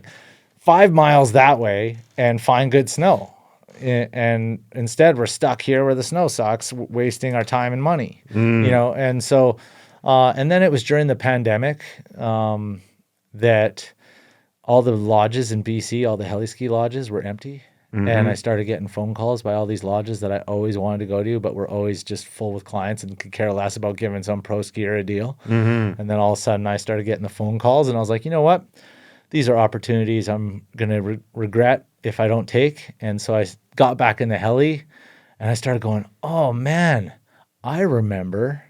S2: 5 miles that way and find good snow. And instead we're stuck here where the snow sucks, wasting our time and money, And so, and then it was during the pandemic that all the lodges in BC, all the heli ski lodges were empty. And I started getting phone calls by all these lodges that I always wanted to go to, but were always just full with clients and could care less about giving some pro skier a deal. And then all of a sudden I started getting the phone calls, and I was like, you know what? These are opportunities I'm going to regret if I don't take. And so I got back in the heli and I started going, oh man, I remember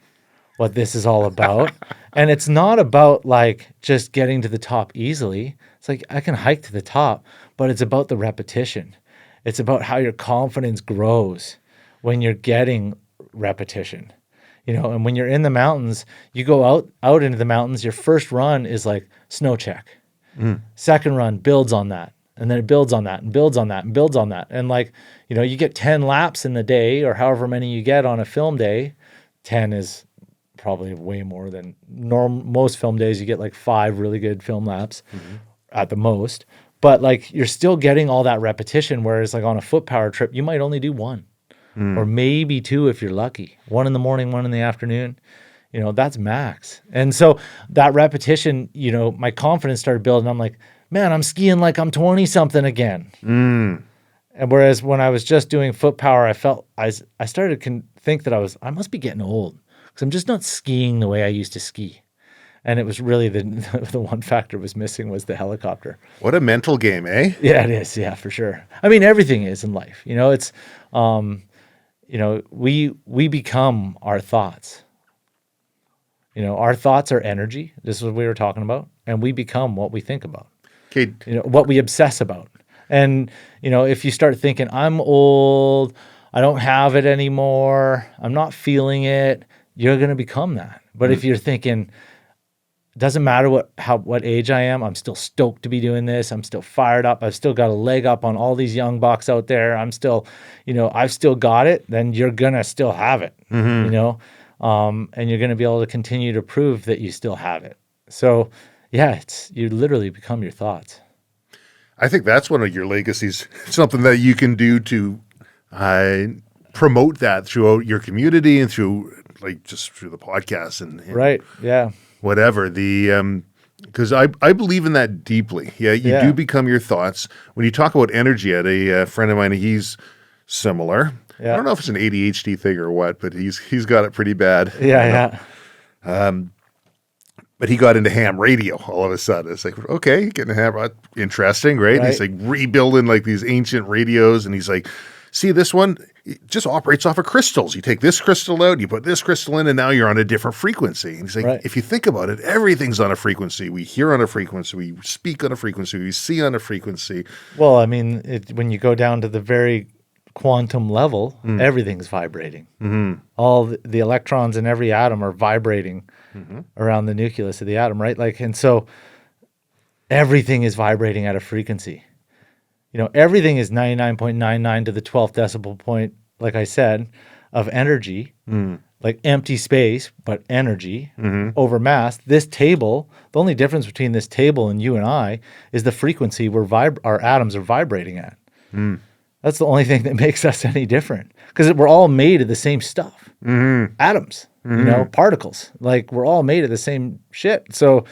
S2: what this is all about. And it's not about just getting to the top easily. It's I can hike to the top, but it's about the repetition. It's about how your confidence grows when you're getting repetition. And when you're in the mountains, you go out into the mountains, your first run is like snow check. Second run builds on that. And then it builds on that and builds on that and builds on that. And you get 10 laps in the day or however many you get on a film day. 10 is probably way more than most film days. You get like 5 really good film laps at the most. But you're still getting all that repetition. Whereas on a foot power trip, you might only do 1. Or maybe 2 if you're lucky. 1 in the morning, 1 in the afternoon. That's max. And so that repetition, my confidence started building. I'm like, man, I'm skiing like I'm 20 something again. And whereas when I was just doing foot power, I felt I started to think that I must be getting old because I'm just not skiing the way I used to ski. And it was really the one factor was missing was the helicopter.
S1: What a mental game, eh?
S2: Yeah, it is. Yeah, for sure. I mean, everything is in life. It's we become our thoughts. Our thoughts are energy. This is what we were talking about. And we become what we think about.
S1: Okay.
S2: What we obsess about. And, if you start thinking, I'm old, I don't have it anymore, I'm not feeling it, you're going to become that. But if you're thinking, doesn't matter what age I am, I'm still stoked to be doing this, I'm still fired up, I've still got a leg up on all these young bucks out there, I'm still, I've still got it, then you're going to still have it, and you're going to be able to continue to prove that you still have it. So, yeah, you literally become your thoughts.
S1: I think that's one of your legacies, something that you can do to promote that throughout your community and through just through the podcast and
S2: right. Yeah.
S1: Whatever because I believe in that deeply. Yeah. You do become your thoughts. When you talk about energy, I had a friend of mine, he's similar. Yeah. I don't know if it's an ADHD thing or what, but he's got it pretty bad.
S2: Yeah.
S1: But he got into ham radio all of a sudden. It's like, okay, getting a ham, interesting, right? He's rebuilding these ancient radios, and he's like, see, this one it just operates off of crystals. You take this crystal out, you put this crystal in, and now you're on a different frequency. And he's like, if you think about it, everything's on a frequency. We hear on a frequency, we speak on a frequency, we see on a frequency.
S2: Well, I mean, when you go down to the very quantum level, everything's vibrating. All the electrons in every atom are vibrating around the nucleus of the atom, right? And so everything is vibrating at a frequency. Everything is 99.99 to the 12th decibel point, like I said, of energy, like empty space, but energy over mass. This table, the only difference between this table and you and I is the frequency our atoms are vibrating at. That's the only thing that makes us any different because we're all made of the same stuff. Atoms, particles. We're all made of the same shit. So,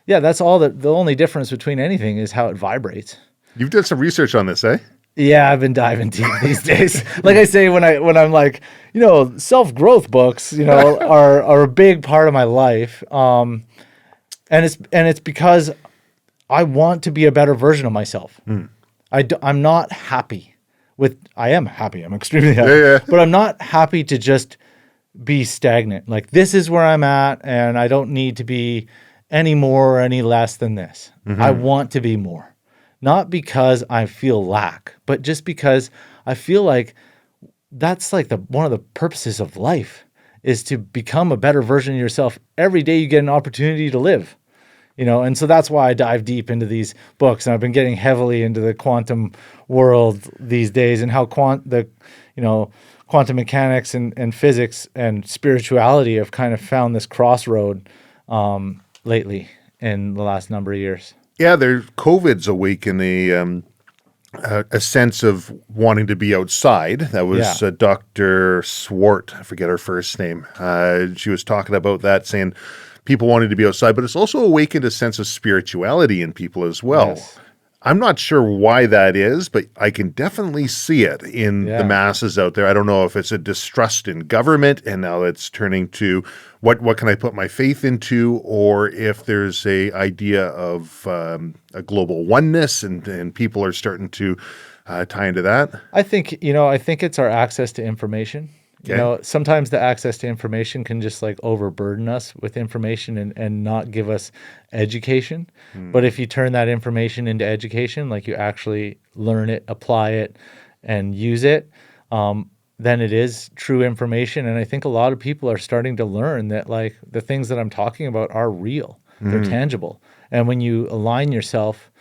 S2: yeah, that's all the only difference between anything is how it vibrates.
S1: You've done some research on this, eh?
S2: Yeah, I've been diving deep these days. Like I say, when I'm self-growth books, are a big part of my life. And it's because I want to be a better version of myself. I'm not happy. I am happy. I'm extremely happy. But I'm not happy to just be stagnant. This is where I'm at, and I don't need to be any more or any less than this. I want to be more. Not because I feel lack, but just because I feel like that's one of the purposes of life is to become a better version of yourself every day you get an opportunity to live. And so that's why I dive deep into these books, and I've been getting heavily into the quantum world these days and how quantum mechanics and physics and spirituality have kind of found this crossroad lately in the last number of years.
S1: Yeah, COVID's awakened a sense of wanting to be outside. That was Dr. Swart. I forget her first name. She was talking about that, saying people wanting to be outside, but it's also awakened a sense of spirituality in people as well. Yes. I'm not sure why that is, but I can definitely see it in the masses out there. I don't know if it's a distrust in government and now it's turning to what can I put my faith into, or if there's a idea of a global oneness and people are starting to tie into that.
S2: I think it's our access to information. Okay. Sometimes the access to information can just overburden us with information and not give us education. But if you turn that information into education, you actually learn it, apply it, and use it, then it is true information. And I think a lot of people are starting to learn that like the things that I'm talking about are real. They're tangible. And when you align yourself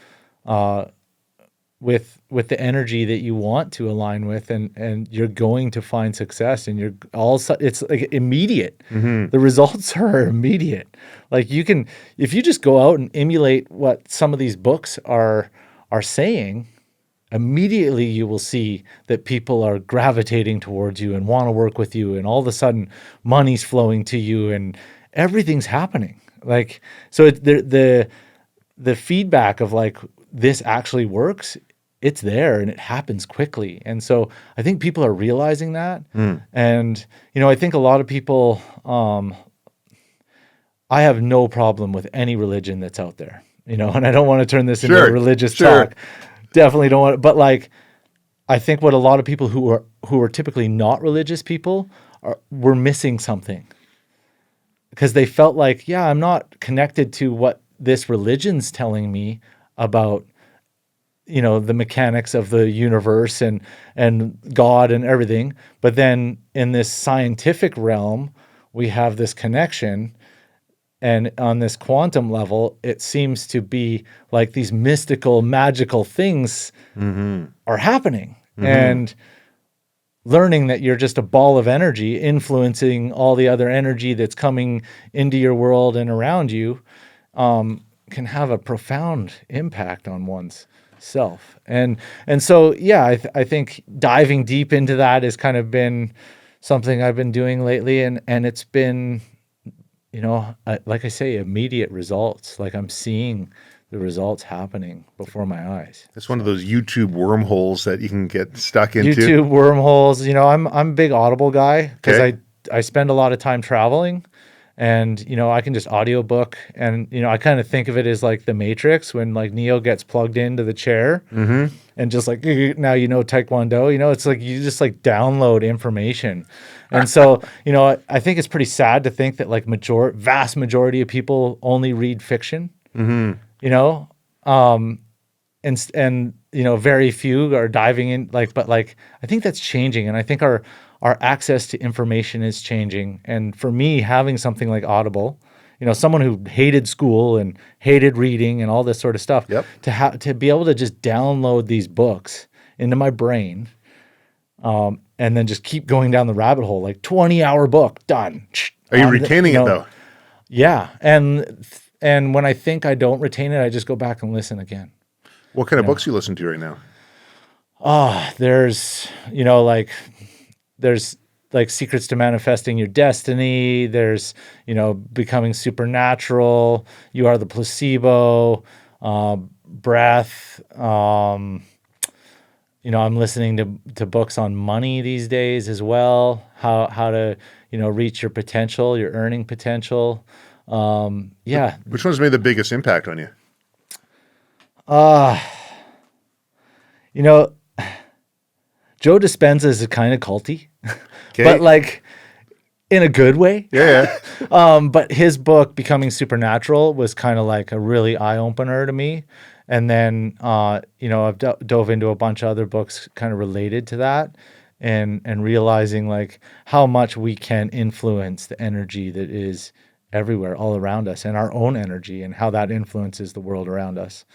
S2: with the energy that you want to align with, and you're going to find success, and it's like immediate. The results are immediate. Like you can, if you just go out and emulate what some of these books are saying, immediately you will see that people are gravitating towards you and want to work with you, and all of a sudden money's flowing to you and everything's happening. Like, so the feedback of like, this actually works, it's there and it happens quickly. And so I think people are realizing that. And, I think a lot of people, I have no problem with any religion that's out there, and I don't want to turn this into a religious talk. Definitely don't want, but like, I think what a lot of people who are typically not religious people were missing something, because they felt like, yeah, I'm not connected to what this religion's telling me about, the mechanics of the universe and God and everything. But then in this scientific realm, we have this connection. And on this quantum level, it seems to be like these mystical, magical things are happening. And learning that you're just a ball of energy influencing all the other energy that's coming into your world and around you can have a profound impact on one's self. And so, yeah, I think diving deep into that has kind of been something I've been doing lately. And it's been, like I say, immediate results. Like I'm seeing the results happening before my eyes.
S1: It's one of those YouTube wormholes that you can get stuck into.
S2: YouTube wormholes. I'm a big Audible guy because I spend a lot of time traveling, and I can just audiobook, and I kind of think of it as like the Matrix when like Neo gets plugged into the chair and just like now Taekwondo. It's like you just like download information. And so, I think it's pretty sad to think that like vast majority of people only read fiction, and very few are diving in but I think that's changing. And I think our access to information is changing. And for me, having something like Audible, someone who hated school and hated reading and all this sort of stuff, to be able to just download these books into my brain, and then just keep going down the rabbit hole, like 20-hour book, done.
S1: Are you retaining it though?
S2: Yeah. And when I think I don't retain it, I just go back and listen again.
S1: What kind of books you listen to right now?
S2: There's like Secrets to Manifesting Your Destiny. There's, Becoming Supernatural, You Are the Placebo, Breath. I'm listening to books on money these days as well. How to, reach your potential, your earning potential. Yeah.
S1: Which one's made the biggest impact on you?
S2: Joe Dispenza is kind of culty, but like in a good way.
S1: Yeah.
S2: But his book, Becoming Supernatural, was kind of like a really eye-opener to me. And then, I've dove into a bunch of other books kind of related to that, and realizing like how much we can influence the energy that is everywhere, all around us, and our own energy, and how that influences the world around us.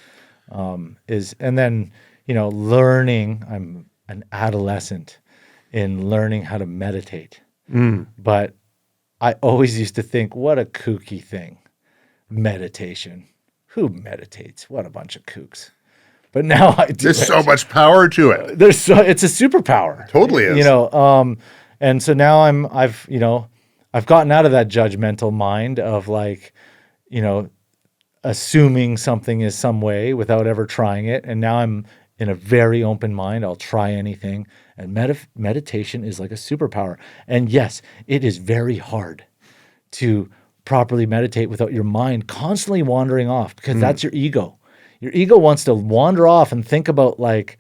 S2: And then, learning, I'm an adolescent in learning how to meditate. But I always used to think, what a kooky thing, meditation. Who meditates? What a bunch of kooks. But now I do.
S1: There's so much power to it.
S2: It's a superpower.
S1: Totally is.
S2: And so now I've gotten out of that judgmental mind of like, assuming something is some way without ever trying it. And now I'm in a very open mind. I'll try anything. And meditation is like a superpower. And yes, it is very hard to properly meditate without your mind constantly wandering off, because that's your ego. Your ego wants to wander off and think about like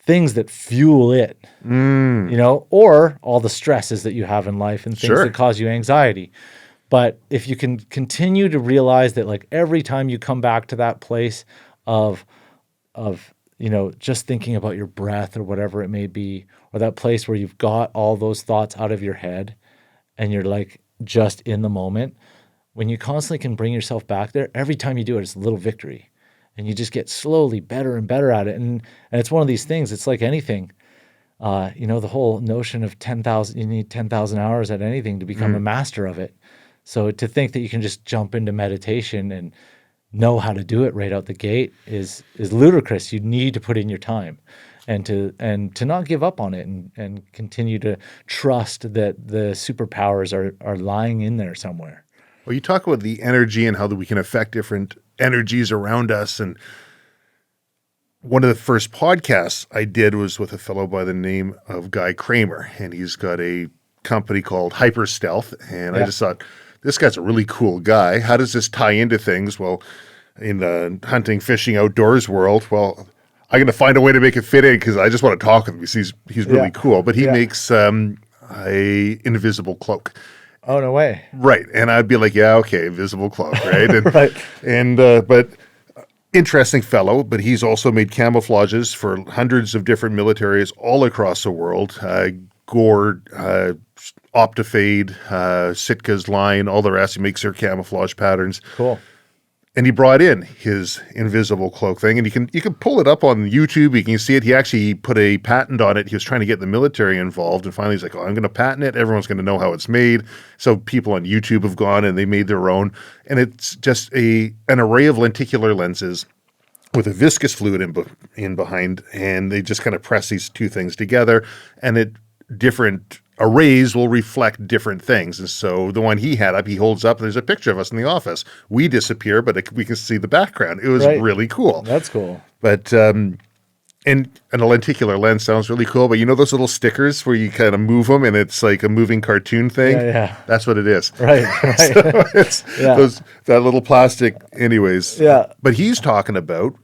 S2: things that fuel it, or all the stresses that you have in life and things that cause you anxiety. But if you can continue to realize that like every time you come back to that place of just thinking about your breath or whatever it may be, or that place where you've got all those thoughts out of your head and you're like just in the moment. When you constantly can bring yourself back there, every time you do it, it's a little victory. And you just get slowly better and better at it. And it's one of these things, it's like anything. The whole notion of 10,000, you need 10,000 hours at anything to become a master of it. So to think that you can just jump into meditation and know how to do it right out the gate is ludicrous. You need to put in your time and to not give up on it and continue to trust that the superpowers are lying in there somewhere.
S1: Well, you talk about the energy and how we can affect different energies around us. And one of the first podcasts I did was with a fellow by the name of Guy Kramer, and he's got a company called Hyper Stealth. And I just thought, this guy's a really cool guy. How does this tie into things? Well, in the hunting, fishing, outdoors world, I'm going to find a way to make it fit in because I just want to talk with him because he's really cool. But he makes a invisible cloak.
S2: Oh, no way.
S1: Right. And I'd be like, yeah, okay, invisible cloak, right? And,
S2: right.
S1: And, but interesting fellow, but he's also made camouflages for hundreds of different militaries all across the world. Gore, Optifade, Sitka's line, all the rest. He makes their camouflage patterns.
S2: Cool.
S1: And he brought in his invisible cloak thing, and you can pull it up on YouTube. You can see it. He actually put a patent on it. He was trying to get the military involved, and finally he's like, I'm going to patent it. Everyone's going to know how it's made. So people on YouTube have gone and they made their own, and it's just an array of lenticular lenses with a viscous fluid in behind, and they just kind of press these two things together, and different arrays will reflect different things. And so the one he had up, he holds up, there's a picture of us in the office. We disappear, but we can see the background. It was really cool.
S2: That's cool.
S1: But, and a lenticular lens sounds really cool, but those little stickers where you kind of move them and it's like a moving cartoon thing?
S2: Yeah.
S1: That's what it is.
S2: Right.
S1: So it's that little plastic anyways.
S2: Yeah.
S1: But he's talking about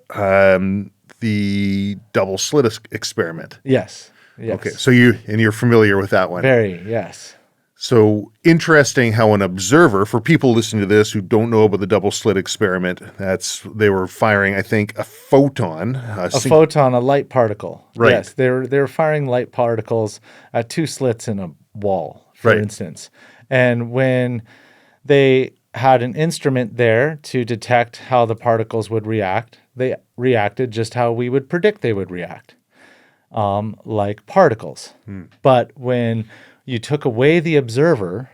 S1: the double slit experiment.
S2: Yes. Yes.
S1: Okay, so you're familiar with that one.
S2: Very, yes.
S1: So interesting how an observer, for people listening to this who don't know about the double slit experiment, they were firing, I think, a photon.
S2: A light particle.
S1: Right.
S2: Yes, they were firing light particles at two slits in a wall, for instance. And when they had an instrument there to detect how the particles would react, they reacted just how we would predict they would react. Like particles. But when you took away the observer,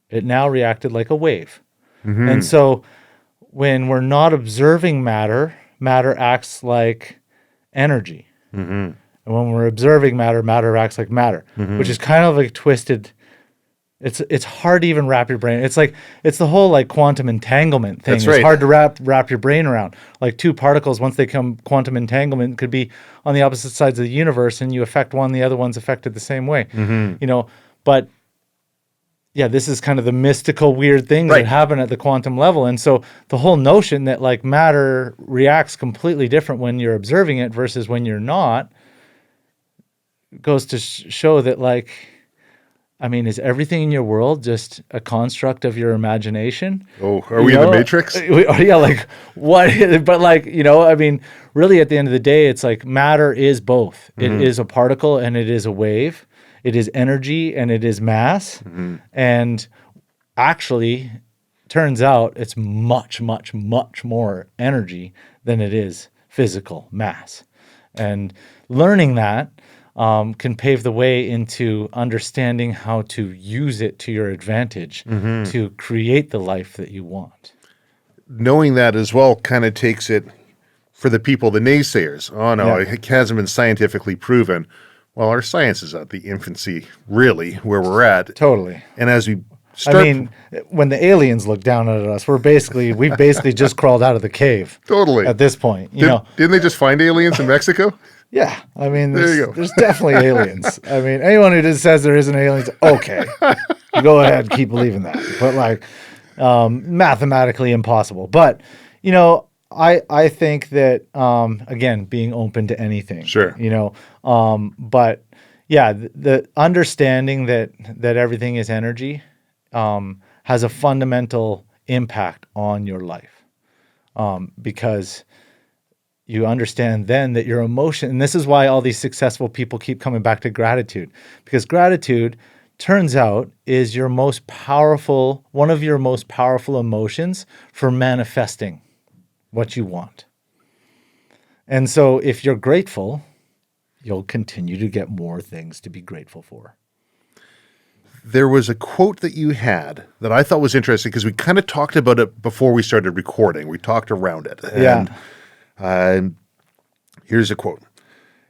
S2: it now reacted like a wave. Mm-hmm. And so when we're not observing matter acts like energy. Mm-hmm. And when we're observing matter acts like matter, which is kind of like twisted. It's hard to even wrap your brain. It's the whole like quantum entanglement thing. It's hard to wrap your brain around. Like two particles, once they come quantum entanglement, could be on the opposite sides of the universe, and you affect one, the other one's affected the same way. Mm-hmm. But yeah, this is kind of the mystical weird things that happen at the quantum level. And so the whole notion that like matter reacts completely different when you're observing it versus when you're not goes to show that like, is everything in your world just a construct of your imagination?
S1: Oh, are we in the Matrix?
S2: Yeah, like what? But like, really at the end of the day, it's like matter is both. Mm-hmm. It is a particle and it is a wave. It is energy and it is mass. Mm-hmm. And actually, turns out it's much, much, much more energy than it is physical mass. And learning that can pave the way into understanding how to use it to your advantage to create the life that you want.
S1: Knowing that as well kind of takes it for the people, the naysayers. Oh, no, it hasn't been scientifically proven. Well, our science is at the infancy, really, where we're at.
S2: Totally.
S1: And as we start...
S2: when the aliens look down at us, we've basically just crawled out of the cave.
S1: Totally.
S2: At this point.
S1: Didn't they just find aliens in Mexico?
S2: Yeah, there's definitely aliens. Anyone who just says there isn't aliens, okay, go ahead, keep believing that. But like, mathematically impossible. But I think that again, being open to anything.
S1: Sure.
S2: But yeah, the understanding that everything is energy has a fundamental impact on your life, because you understand then that your emotion, and this is why all these successful people keep coming back to gratitude, because gratitude turns out is one of your most powerful emotions for manifesting what you want. And so if you're grateful, you'll continue to get more things to be grateful for.
S1: There was a quote that you had that I thought was interesting because we kind of talked about it before we started recording. We talked around it. And here's a quote.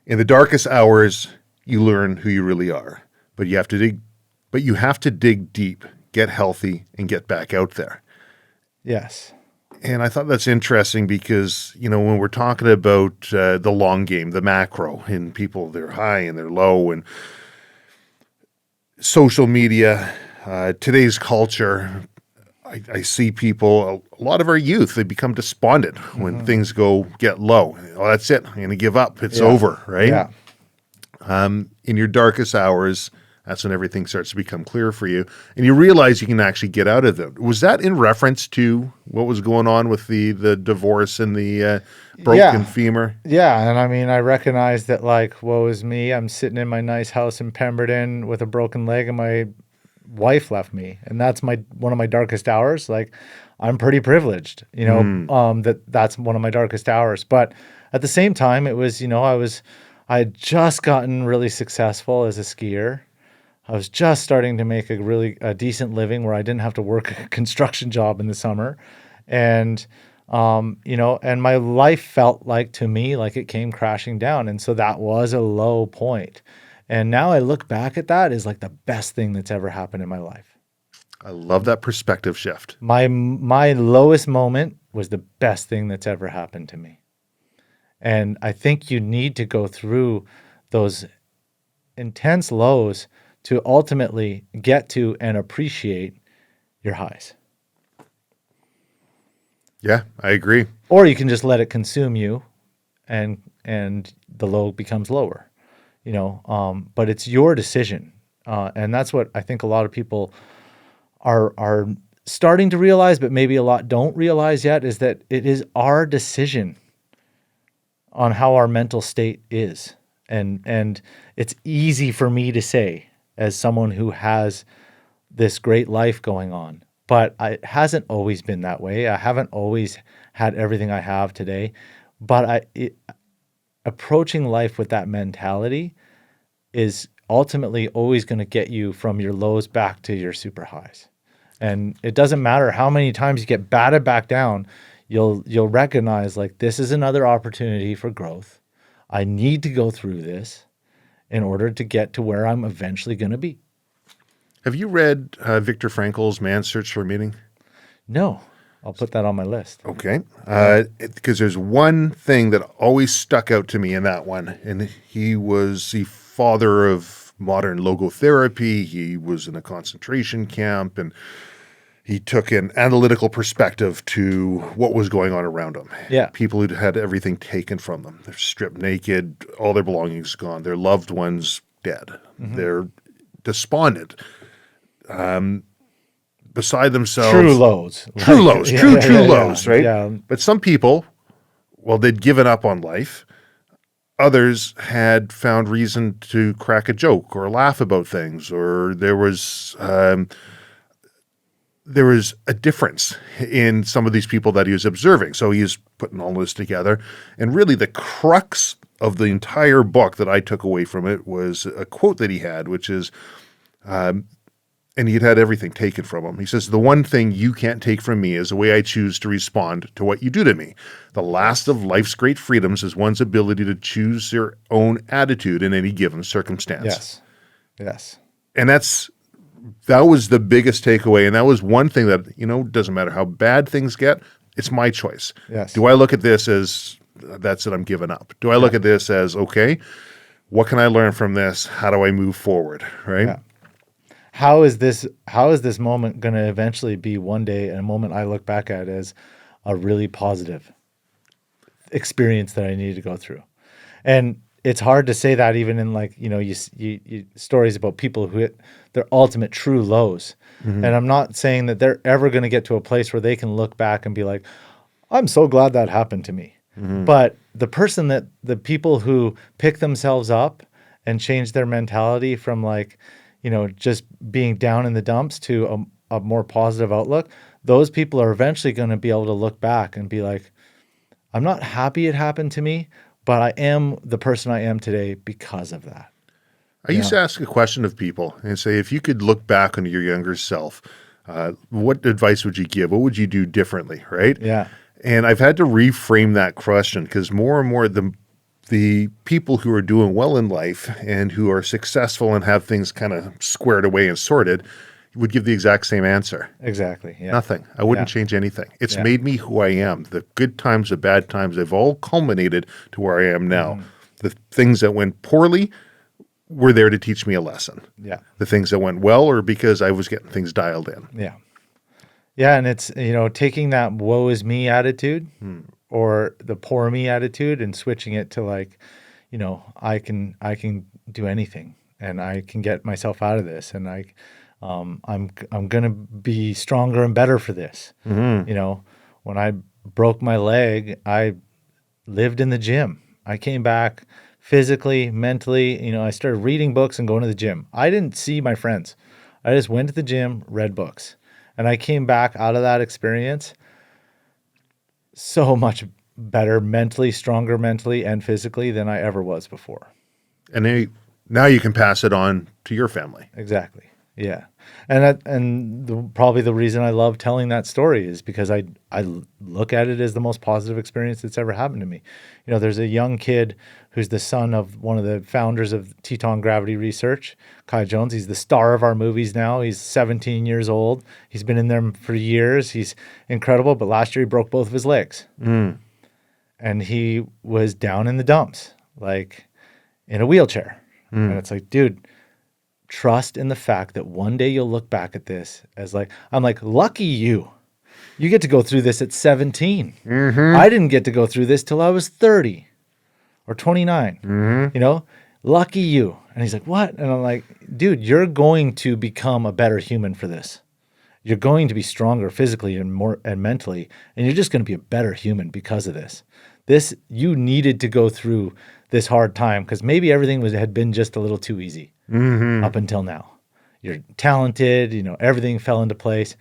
S1: In the darkest hours, you learn who you really are, but you have to dig deep, get healthy, and get back out there.
S2: Yes.
S1: And I thought that's interesting because, when we're talking about the long game, the macro, and people, they're high and they're low, and social media, today's culture, I see people, a lot of our youth, they become despondent when things get low. Oh, that's it. I'm going to give up. It's over, right?
S2: Yeah.
S1: In your darkest hours, that's when everything starts to become clear for you. And you realize you can actually get out of it. Was that in reference to what was going on with the divorce and the broken femur?
S2: Yeah. And I mean, I recognize that, like, woe is me. I'm sitting in my nice house in Pemberton with a broken leg and my wife left me. And that's one of my darkest hours. Like, I'm pretty privileged, that's one of my darkest hours. But at the same time, it was, I had just gotten really successful as a skier. I was just starting to make a decent living where I didn't have to work a construction job in the summer. And, and my life felt to me like it came crashing down. And so that was a low point. And now I look back at that as like the best thing that's ever happened in my life.
S1: I love that perspective shift.
S2: My lowest moment was the best thing that's ever happened to me. And I think you need to go through those intense lows to ultimately get to and appreciate your highs.
S1: Yeah, I agree.
S2: Or you can just let it consume you and the low becomes lower, but it's your decision. And that's what I think a lot of people are starting to realize, but maybe a lot don't realize yet, is that it is our decision on how our mental state is. And it's easy for me to say, as someone who has this great life going on, but it hasn't always been that way. I haven't always had everything I have today, but approaching life with that mentality is ultimately always going to get you from your lows back to your super highs. And it doesn't matter how many times you get batted back down, you'll recognize, like, this is another opportunity for growth. I need to go through this in order to get to where I'm eventually going to be.
S1: Have you read Viktor Frankl's Man's Search for Meaning?
S2: No. I'll put that on my list.
S1: Okay. Because there's one thing that always stuck out to me in that one, and he was the father of modern logotherapy. He was in a concentration camp, and he took an analytical perspective to what was going on around him.
S2: Yeah.
S1: People who'd had everything taken from them. They're stripped naked, all their belongings gone, their loved ones dead. Mm-hmm. They're despondent, beside themselves.
S2: True lows.
S1: True lows. True lows, right?
S2: Yeah.
S1: But some people, well, they'd given up on life. Others had found reason to crack a joke or laugh about things, or there was a difference in some of these people that he was observing. So he was putting all this together. And really the crux of the entire book that I took away from it was a quote that he had, which is, and he'd had everything taken from him. He says, "The one thing you can't take from me is the way I choose to respond to what you do to me. The last of life's great freedoms is one's ability to choose their own attitude in any given circumstance."
S2: Yes.
S1: And that was the biggest takeaway. And that was one thing that, doesn't matter how bad things get, it's my choice.
S2: Yes.
S1: Do I look at this as, that's it, I'm giving up? Do I look at this as, okay, what can I learn from this? How do I move forward? Right?
S2: Yeah. How is this moment going to eventually be one day a moment I look back at as a really positive experience that I needed to go through? And it's hard to say that even in, like, you stories about people who hit their ultimate true lows. Mm-hmm. And I'm not saying that they're ever going to get to a place where they can look back and be like, I'm so glad that happened to me. But the people who pick themselves up and change their mentality from like, just being down in the dumps to a more positive outlook, those people are eventually going to be able to look back and be like, I'm not happy it happened to me, but I am the person I am today because of that.
S1: I used to ask a question of people and say, if you could look back on your younger self, what advice would you give? What would you do differently, right?
S2: Yeah.
S1: And I've had to reframe that question because more and more the people who are doing well in life and who are successful and have things kind of squared away and sorted would give the exact same answer.
S2: Exactly. Yeah.
S1: Nothing. I wouldn't change anything. It's made me who I am. The good times, the bad times, they've all culminated to where I am now. The things that went poorly were there to teach me a lesson.
S2: Yeah.
S1: The things that went well are because I was getting things dialed in.
S2: Yeah. Yeah. And it's, taking that woe is me attitude or the poor me attitude and switching it to like, I can do anything and I can get myself out of this. And I'm going to be stronger and better for this. When I broke my leg, I lived in the gym. I came back physically, mentally, I started reading books and going to the gym. I didn't see my friends. I just went to the gym, read books. And I came back out of that experience so much better mentally, stronger mentally and physically than I ever was before.
S1: And now you can pass it on to your family.
S2: Exactly. Yeah. And probably the reason I love telling that story is because I look at it as the most positive experience that's ever happened to me. There's a young kid who's the son of one of the founders of Teton Gravity Research, Kai Jones. He's the star of our movies now. He's 17 years old. He's been in them for years. He's incredible. But last year he broke both of his legs. And he was down in the dumps, like in a wheelchair. And it's like, dude, trust in the fact that one day you'll look back at this as like, I'm like, lucky you. You get to go through this at 17. I didn't get to go through this till I was 30 or 29. Lucky you. And he's like, what? And I'm like, dude, you're going to become a better human for this. You're going to be stronger physically and mentally, and you're just going to be a better human because of this. You needed to go through this hard time because maybe everything had been just a little too easy up until now. You're talented, everything fell into place.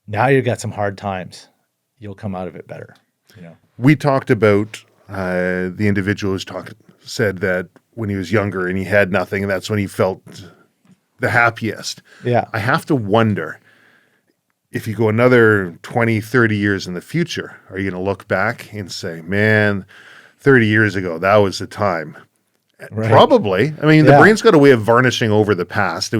S2: Now you've got some hard times. You'll come out of it better.
S1: We talked about the individual who said that when he was younger and he had nothing, and that's when he felt the happiest.
S2: Yeah.
S1: I have to wonder, if you go another 20, 30 years in the future, are you going to look back and say, man, 30 years ago, that was the time? Right. Probably. I mean, the brain's got a way of varnishing over the past.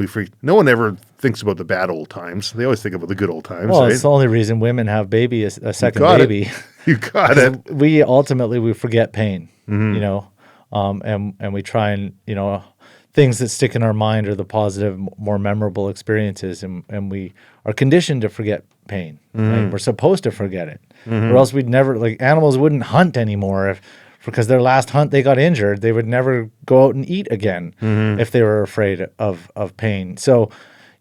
S1: No one ever thinks about the bad old times. They always think about the good old times.
S2: Well,
S1: right?
S2: It's the only reason women have a second baby.
S1: You got it.
S2: We forget pain, and we try and, things that stick in our mind are the positive, more memorable experiences, and we are conditioned to forget pain. Right? We're supposed to forget it, or else we'd never, like animals wouldn't hunt anymore because their last hunt they got injured. They would never go out and eat again if they were afraid of pain. So,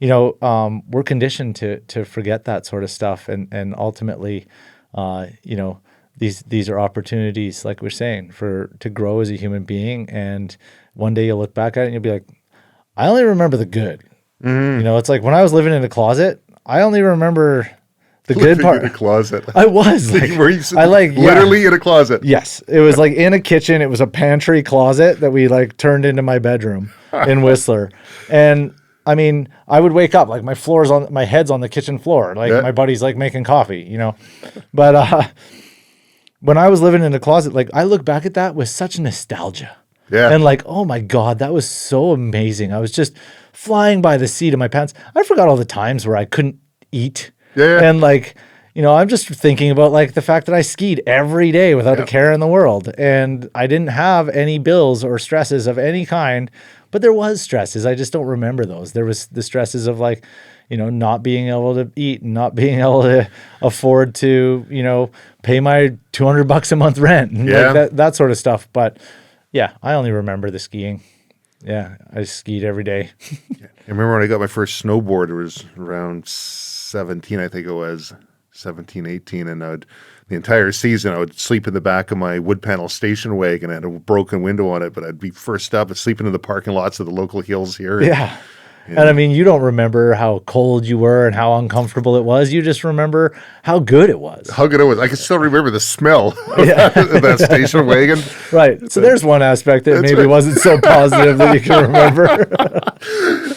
S2: we're conditioned to forget that sort of stuff, and ultimately, these are opportunities, like we're saying, to grow as a human being. And one day you'll look back at it and you'll be like, I only remember the good. It's like when I was living in a closet, I only remember the good part.
S1: In a closet.
S2: I was
S1: literally in a closet.
S2: Yes, it was like in a kitchen. It was a pantry closet that we like turned into my bedroom in Whistler. And I mean, I would wake up like my head's on the kitchen floor, like my buddy's like making coffee, But when I was living in a closet, like I look back at that with such nostalgia.
S1: Yeah.
S2: And like, oh my God, that was so amazing. I was just flying by the seat of my pants. I forgot all the times where I couldn't eat.
S1: Yeah.
S2: And like, I'm just thinking about like the fact that I skied every day without a care in the world. And I didn't have any bills or stresses of any kind, but there was stresses. I just don't remember those. There was the stresses of like, not being able to eat and not being able to afford to, pay my $200 a month rent and like that sort of stuff. But yeah, I only remember the skiing. Yeah, I skied every day.
S1: I remember when I got my first snowboard, it was around 17, I think it was. 17, 18, and the entire season I would sleep in the back of my wood panel station wagon. I had a broken window on it, but I'd be first up and sleeping in the parking lots of the local hills here.
S2: Yeah. And I mean, you don't remember how cold you were and how uncomfortable it was. You just remember how good it was.
S1: How good it was. I can still remember the smell of that station wagon.
S2: Right. So there's one aspect that maybe wasn't so positive that you can remember.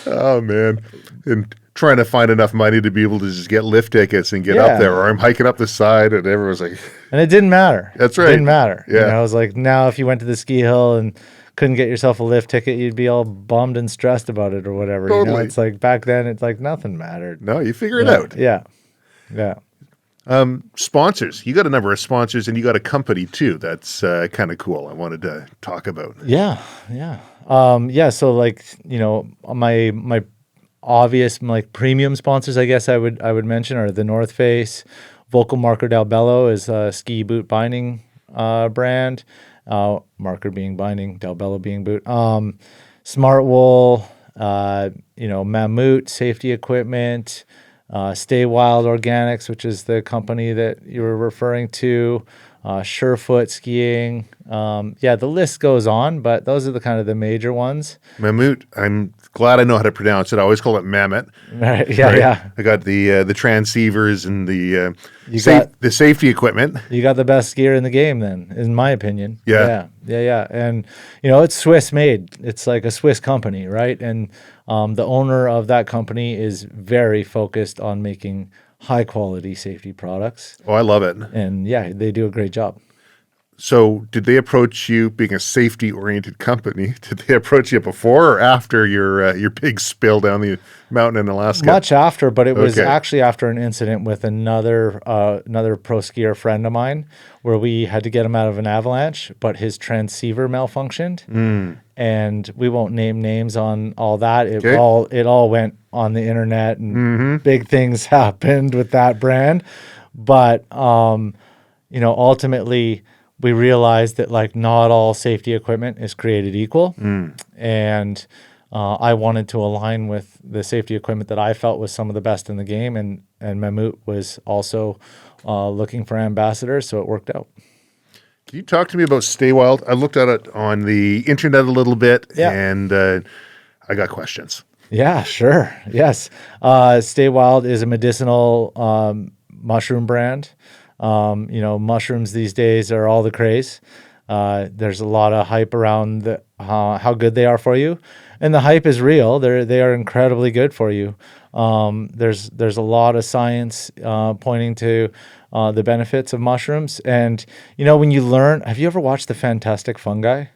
S1: Oh, man. And trying to find enough money to be able to just get lift tickets and get up there, or I'm hiking up the side, and everyone's like...
S2: And it didn't matter.
S1: That's right.
S2: It didn't matter.
S1: Yeah.
S2: You know, I was like, now if you went to the ski hill and couldn't get yourself a lift ticket, you'd be all bummed and stressed about it or whatever.
S1: Totally.
S2: You know, it's like back then, it's like nothing mattered.
S1: No, you figure it out.
S2: Yeah. Yeah.
S1: Sponsors. You got a number of sponsors, and you got a company too. That's kind of cool. I wanted to talk about.
S2: Yeah. Yeah. So like, you know, my obvious like premium sponsors, I guess I would mention, are the North Face. Vocal Marker Del Bello is a ski boot binding brand. Marker being binding, Del Bello being boot. Smart Wool, you know, Mammut safety equipment, Stay Wild Organics, which is the company that you were referring to, Surefoot skiing. Yeah, the list goes on, but those are the kind of the major ones.
S1: Mammut. I'm glad I know how to pronounce it. I always call it Mammoth.
S2: Right. Yeah.
S1: Right?
S2: Yeah.
S1: I got the transceivers and the the safety equipment.
S2: You got the best gear in the game, then, in my opinion.
S1: Yeah.
S2: Yeah. And you know, it's Swiss made. It's like a Swiss company, right? And the owner of that company is very focused on making high quality safety products.
S1: Oh, I love it.
S2: And yeah, they do a great job.
S1: So did they approach you, being a safety-oriented company, did they approach you before or after your big spill down the mountain in Alaska?
S2: Much after, but it was actually after an incident with another pro skier friend of mine where we had to get him out of an avalanche, but his transceiver malfunctioned. And we won't name names on all that. It all went on the internet, and big things happened with that brand. But you know, ultimately we realized that like not all safety equipment is created equal. And I wanted to align with the safety equipment that I felt was some of the best in the game, and Mammut was also looking for ambassadors, so it worked out.
S1: Can you talk to me about Stay Wild? I looked at it on the internet a little bit, and I got questions.
S2: Yeah, sure. Yes. Stay Wild is a medicinal mushroom brand. You know, mushrooms these days are all the craze. There's a lot of hype around how good they are for you, and the hype is real. They are incredibly good for you. There's a lot of science pointing to the benefits of mushrooms, and you know, when you learn, have you ever watched The Fantastic Fungi?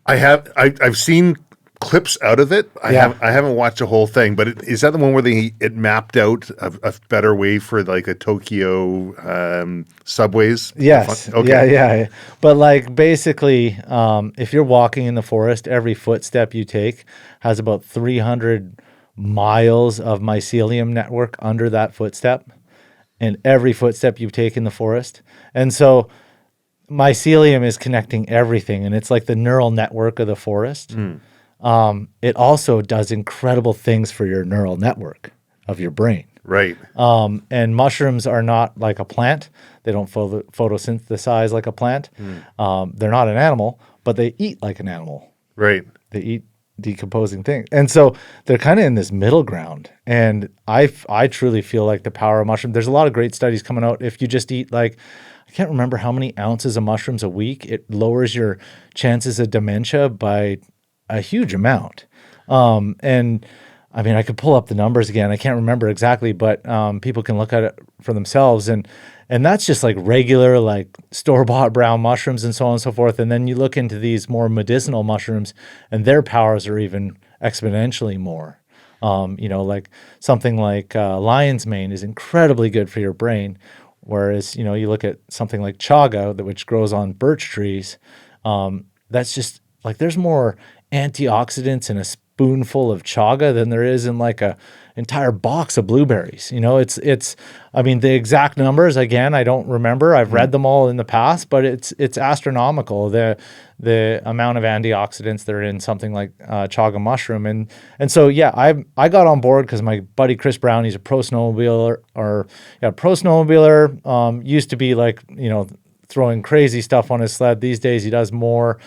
S1: I have. I've seen clips out of it. I haven't watched the whole thing, but is that the one where it mapped out a better way for like a Tokyo subways?
S2: Yes.
S1: Okay.
S2: Yeah. But like basically, if you're walking in the forest, every footstep you take has about 300 miles of mycelium network under that footstep, and every footstep you take in the forest. And so mycelium is connecting everything, and it's like the neural network of the forest. It also does incredible things for your neural network of your brain.
S1: Right.
S2: And mushrooms are not like a plant. They don't photosynthesize like a plant. They're not an animal, but they eat like an animal.
S1: Right.
S2: They eat decomposing things. And so they're kind of in this middle ground. And I truly feel like the power of mushroom. There's a lot of great studies coming out. If you just eat like, I can't remember how many ounces of mushrooms a week, it lowers your chances of dementia by a huge amount. And I mean, I could pull up the numbers again. I can't remember exactly, but people can look at it for themselves. And that's just like regular, like store-bought brown mushrooms and so on and so forth. And then you look into these more medicinal mushrooms, and their powers are even exponentially more. You know, like something like lion's mane is incredibly good for your brain. Whereas, you know, you look at something like chaga, which grows on birch trees, that's just like there's more antioxidants in a spoonful of chaga than there is in like a entire box of blueberries. You know, it's I mean, the exact numbers, again, I don't remember. I've read them all in the past, but it's astronomical, the amount of antioxidants that are in something like chaga mushroom. And so, yeah, I got on board because my buddy Chris Brown, he's a pro snowmobiler, used to be like, you know, throwing crazy stuff on his sled. These days he does more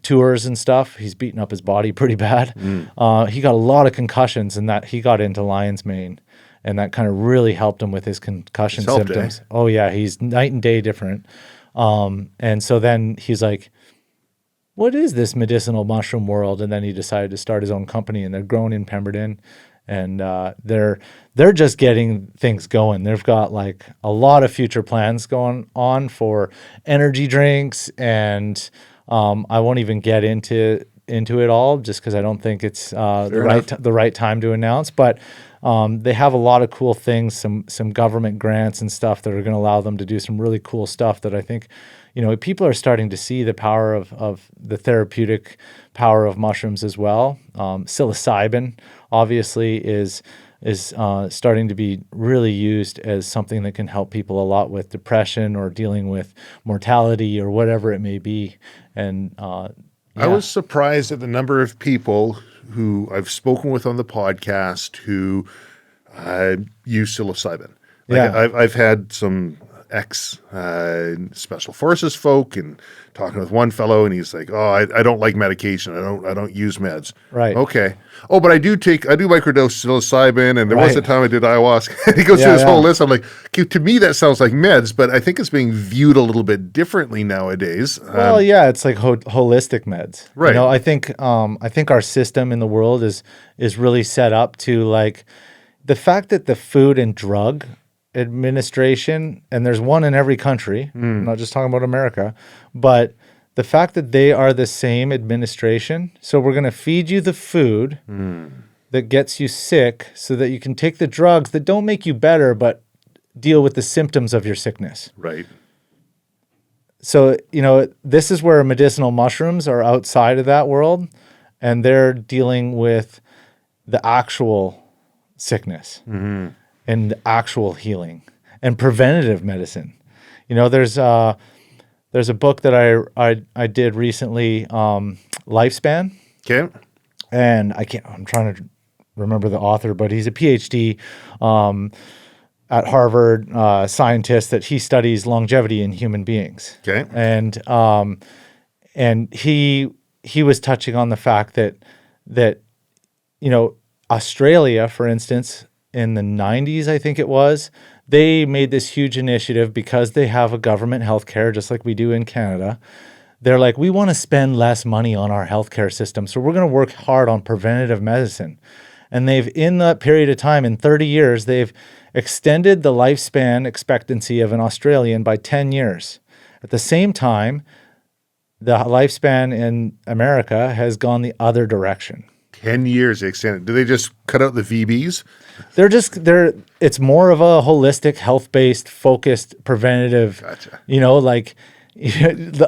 S2: tours and stuff. He's beaten up his body pretty bad. He got a lot of concussions, and that he got into lion's mane, and that kind of really helped him with his concussion symptoms. Oh yeah, he's night and day different. And so then he's like, what is this medicinal mushroom world? And then he decided to start his own company, and they're grown in Pemberton, and they're just getting things going. They've got like a lot of future plans going on for energy drinks, and I won't even get into it all just because I don't think it's the right time to announce. But they have a lot of cool things, some government grants and stuff that are going to allow them to do some really cool stuff that I think, you know, people are starting to see the power of the therapeutic power of mushrooms as well. Psilocybin obviously is starting to be really used as something that can help people a lot with depression or dealing with mortality or whatever it may be. And
S1: I was surprised at the number of people who I've spoken with on the podcast who use psilocybin. Like I've had some special forces folk, and talking with one fellow, and he's like, "Oh, I don't like medication. I don't use meds."
S2: Right.
S1: Okay. Oh, but I do microdose psilocybin, and there was a time I did ayahuasca. He goes through this whole list. I'm like, okay, to me that sounds like meds, but I think it's being viewed a little bit differently nowadays.
S2: Well, it's like holistic meds.
S1: Right.
S2: You know, I think our system in the world is really set up to, like, the fact that the Food and Drug Administration, and there's one in every country, I'm not just talking about America, but the fact that they are the same administration, so we're going to feed you the food that gets you sick so that you can take the drugs that don't make you better but deal with the symptoms of your sickness.
S1: Right.
S2: So, you know, this is where medicinal mushrooms are outside of that world, and they're dealing with the actual sickness. And actual healing and preventative medicine. You know, there's a book that I did recently, Lifespan.
S1: Okay.
S2: And I'm trying to remember the author, but he's a PhD at Harvard, scientist that he studies longevity in human beings.
S1: Okay.
S2: And he was touching on the fact that you know, Australia, for instance, in the 90s, I think it was, they made this huge initiative because they have a government healthcare just like we do in Canada. They're like, we want to spend less money on our healthcare system, so we're going to work hard on preventative medicine. And they've, in that period of time, in 30 years, they've extended the lifespan expectancy of an Australian by 10 years. At the same time, the lifespan in America has gone the other direction.
S1: 10 years extended. Do they just cut out the VBs?
S2: It's more of a holistic, health-based, focused, preventative, you know, like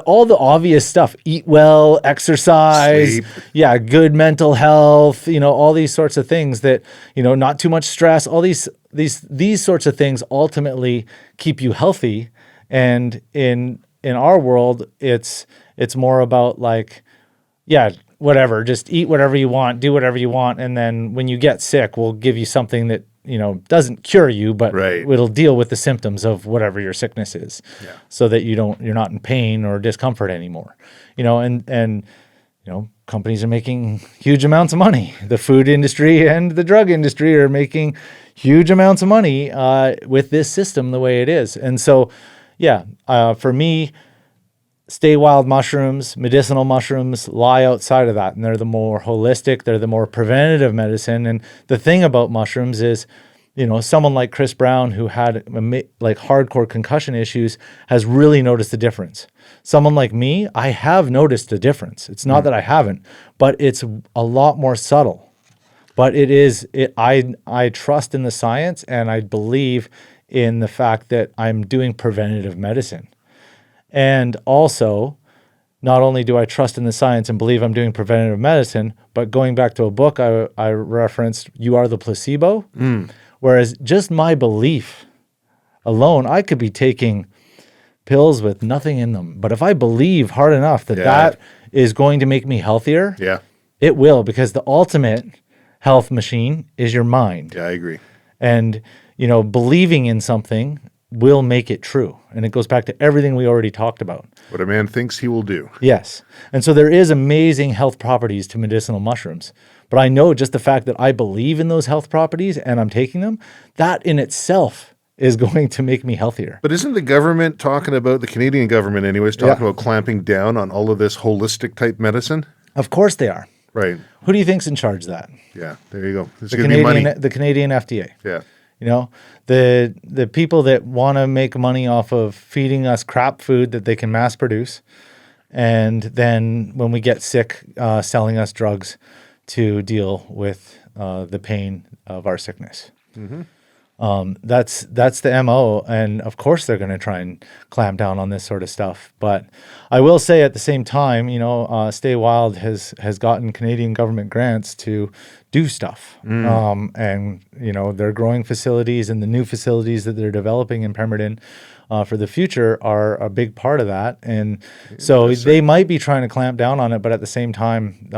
S2: all the obvious stuff, eat well, exercise,
S1: sleep.
S2: Good mental health, you know, all these sorts of things that, you know, not too much stress, all these sorts of things ultimately keep you healthy. And in our world, it's more about like, whatever, just eat whatever you want, do whatever you want. And then when you get sick, we'll give you something that, you know, doesn't cure you, but it'll deal with the symptoms of whatever your sickness is, so that you're not in pain or discomfort anymore, you know, and, you know, companies are making huge amounts of money. The food industry and the drug industry are making huge amounts of money, with this system the way it is. And so, for me, stay wild mushrooms, medicinal mushrooms lie outside of that, and they're the more holistic, they're the more preventative medicine. And the thing about mushrooms is, you know, someone like Chris Brown, who had like hardcore concussion issues, has really noticed the difference. Someone like me, I have noticed the difference. It's not that I haven't, but it's a lot more subtle. But I trust in the science, and I believe in the fact that I'm doing preventative medicine. And also, not only do I trust in the science and believe I'm doing preventative medicine, but going back to a book I referenced, You Are the Placebo. Whereas just my belief alone, I could be taking pills with nothing in them. But if I believe hard enough that that is going to make me healthier, it will, because the ultimate health machine is your mind.
S1: Yeah, I agree.
S2: And, believing in something will make it true. And it goes back to everything we already talked about.
S1: What a man thinks he will do.
S2: Yes. And so there is amazing health properties to medicinal mushrooms. But I know just the fact that I believe in those health properties and I'm taking them, that in itself is going to make me healthier.
S1: But isn't the government talking about, the Canadian government anyways, talking about clamping down on all of this holistic type medicine?
S2: Of course they are.
S1: Right.
S2: Who do you think's in charge of that?
S1: Yeah, there you go. There's
S2: The
S1: going to be money.
S2: The Canadian FDA.
S1: Yeah.
S2: The people that want to make money off of feeding us crap food that they can mass produce, and then when we get sick, selling us drugs to deal with the pain of our sickness. That's the MO, and of course they're going to try and clamp down on this sort of stuff. But I will say at the same time, Stay Wild has gotten Canadian government grants to do stuff, and their growing facilities and the new facilities that they're developing in Pemberton for the future are a big part of that. And so they might be trying to clamp down on it, but at the same time,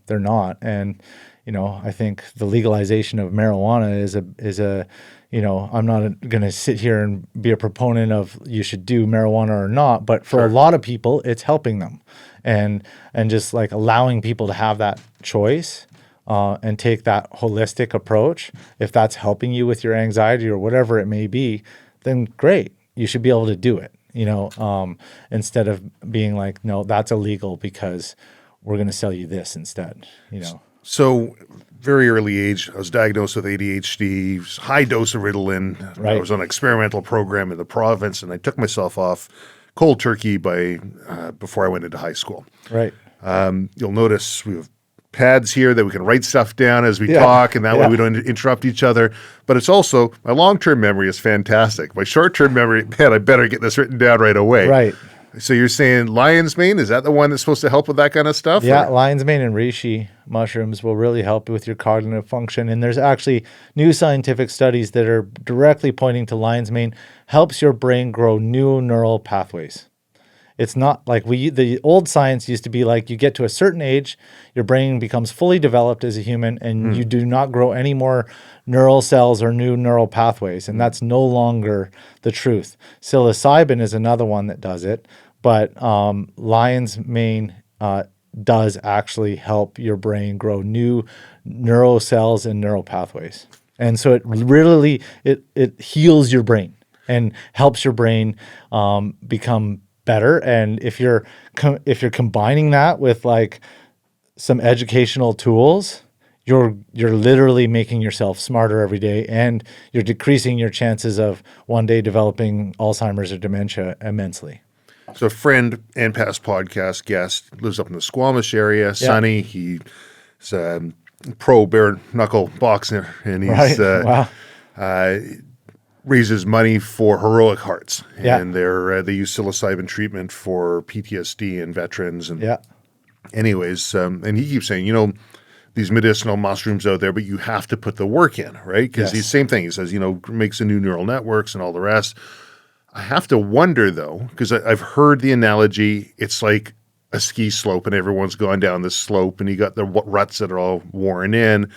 S2: they're not. And I think the legalization of marijuana is a I'm not going to sit here and be a proponent of you should do marijuana or not, but for a lot of people, it's helping them, and just like allowing people to have that choice and take that holistic approach. If that's helping you with your anxiety or whatever it may be, then great, you should be able to do it. Instead of being like, no, that's illegal because we're going to sell you this instead.
S1: So, very early age, I was diagnosed with ADHD, high dose of Ritalin.
S2: Right.
S1: I was on an experimental program in the province, and I took myself off cold turkey before I went into high school.
S2: Right.
S1: You'll notice we have pads here that we can write stuff down as we talk, and that way we don't interrupt each other. But it's also, my long-term memory is fantastic. My short-term memory, man, I better get this written down right away.
S2: Right.
S1: So you're saying lion's mane, is that the one that's supposed to help with that kind of stuff?
S2: Yeah, lion's mane and reishi mushrooms will really help with your cognitive function. And there's actually new scientific studies that are directly pointing to lion's mane helps your brain grow new neural pathways. It's not like the old science used to be like you get to a certain age, your brain becomes fully developed as a human, and you do not grow any more neural cells or new neural pathways. And that's no longer the truth. Psilocybin is another one that does it, but lion's mane does actually help your brain grow new neural cells and neural pathways. And so it really, it heals your brain and helps your brain become better. And if you're combining that with like some educational tools, you're literally making yourself smarter every day, and you're decreasing your chances of one day developing Alzheimer's or dementia immensely.
S1: So a friend and past podcast guest lives up in the Squamish area. Sonny, he's a pro bare knuckle boxer, and he's raises money for Heroic Hearts, and they use psilocybin treatment for PTSD and veterans. And anyways, and he keeps saying, these medicinal mushrooms out there, but you have to put the work in, right? Because the same thing, he says, makes the new neural networks and all the rest. I have to wonder though, because I've heard the analogy, it's like a ski slope and everyone's gone down this slope and you got the ruts that are all worn in.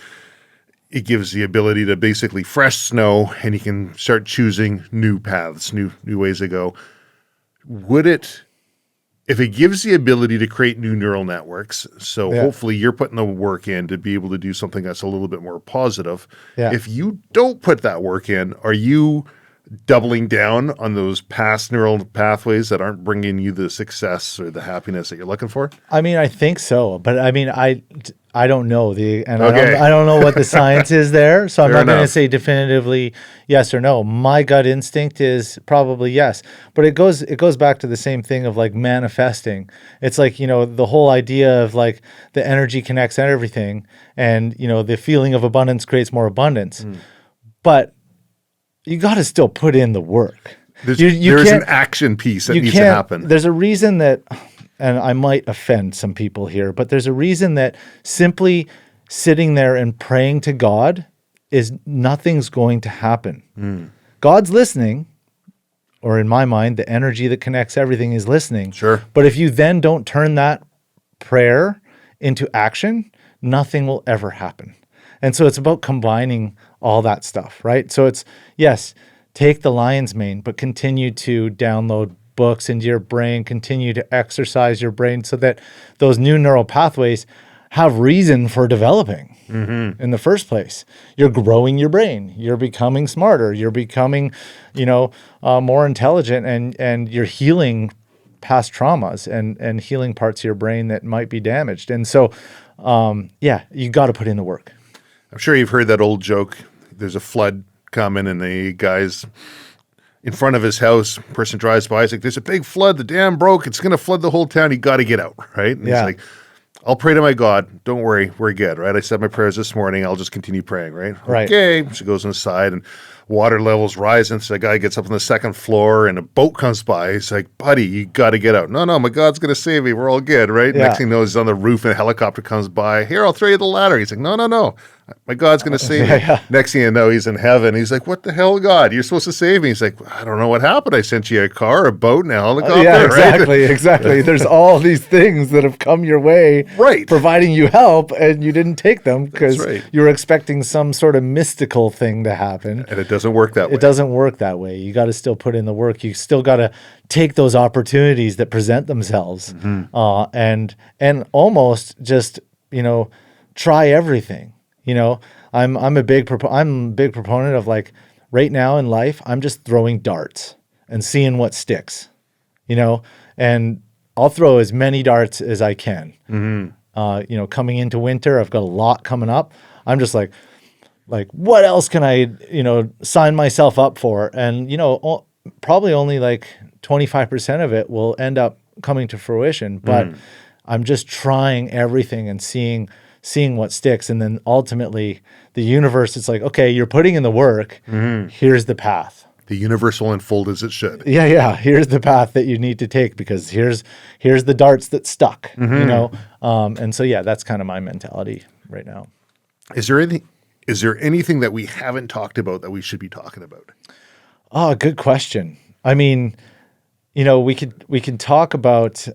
S1: It gives the ability to basically fresh snow, and you can start choosing new paths, new ways to go. If it gives the ability to create new neural networks, so hopefully you're putting the work in to be able to do something that's a little bit more positive. Yeah. If you don't put that work in, are you doubling down on those past neural pathways that aren't bringing you the success or the happiness that you're looking for?
S2: I mean, I think so, but I mean, I don't know I don't know what the science is there, so I'm not going to say definitively yes or no. My gut instinct is probably yes, but it goes back to the same thing of like manifesting. It's like, the whole idea of like the energy connects everything, and the feeling of abundance creates more abundance. But you got to still put in the work.
S1: There's an action piece that needs to happen.
S2: There's a reason that and I might offend some people here, but there's a reason that simply sitting there and praying to God is nothing's going to happen. God's listening, or in my mind, the energy that connects everything is listening.
S1: Sure.
S2: But if you then don't turn that prayer into action, nothing will ever happen. And so it's about combining all that stuff, right? So it's, yes, take the lion's mane, but continue to download books into your brain, continue to exercise your brain so that those new neural pathways have reason for developing in the first place. You're growing your brain. You're becoming smarter. You're becoming, more intelligent, and you're healing past traumas and healing parts of your brain that might be damaged. And so, you got to put in the work.
S1: I'm sure you've heard that old joke. There's a flood coming and the guy's in front of his house. Person drives by. He's like, there's a big flood. The dam broke. It's going to flood the whole town. You got to get out, right? And he's like, I'll pray to my God. Don't worry. We're good, right? I said my prayers this morning. I'll just continue praying, right?
S2: Right.
S1: Okay. She goes inside and water levels rising. So the guy gets up on the second floor and a boat comes by. He's like, buddy, you got to get out. No, my God's going to save me. We're all good, right?
S2: Yeah.
S1: Next thing you know, he's on the roof and a helicopter comes by. Here, I'll throw you the ladder. He's like, no. My God's going to save me. Next thing you know, he's in heaven. He's like, what the hell, God? You're supposed to save me. He's like, I don't know what happened. I sent you a car, a boat, and a helicopter.
S2: Exactly. There's all these things that have come your way,
S1: right,
S2: providing you help, and you didn't take them because you were expecting some sort of mystical thing to happen.
S1: And it doesn't work that way.
S2: It doesn't work that way. You got to still put in the work. You still got to take those opportunities that present themselves, and almost just try everything. I'm a big proponent of, like, right now in life, I'm just throwing darts and seeing what sticks, and I'll throw as many darts as I can. Coming into winter, I've got a lot coming up. I'm just like, what else can I, sign myself up for? And, probably only like 25% of it will end up coming to fruition, but I'm just trying everything and seeing what sticks. And then ultimately the universe, it's like, okay, you're putting in the work. Here's the path.
S1: The universe will unfold as it should.
S2: Yeah. Here's the path that you need to take, because here's the darts that stuck, and so, that's kind of my mentality right now.
S1: Is there anything that we haven't talked about that we should be talking about?
S2: Oh, good question. I mean, we can talk about,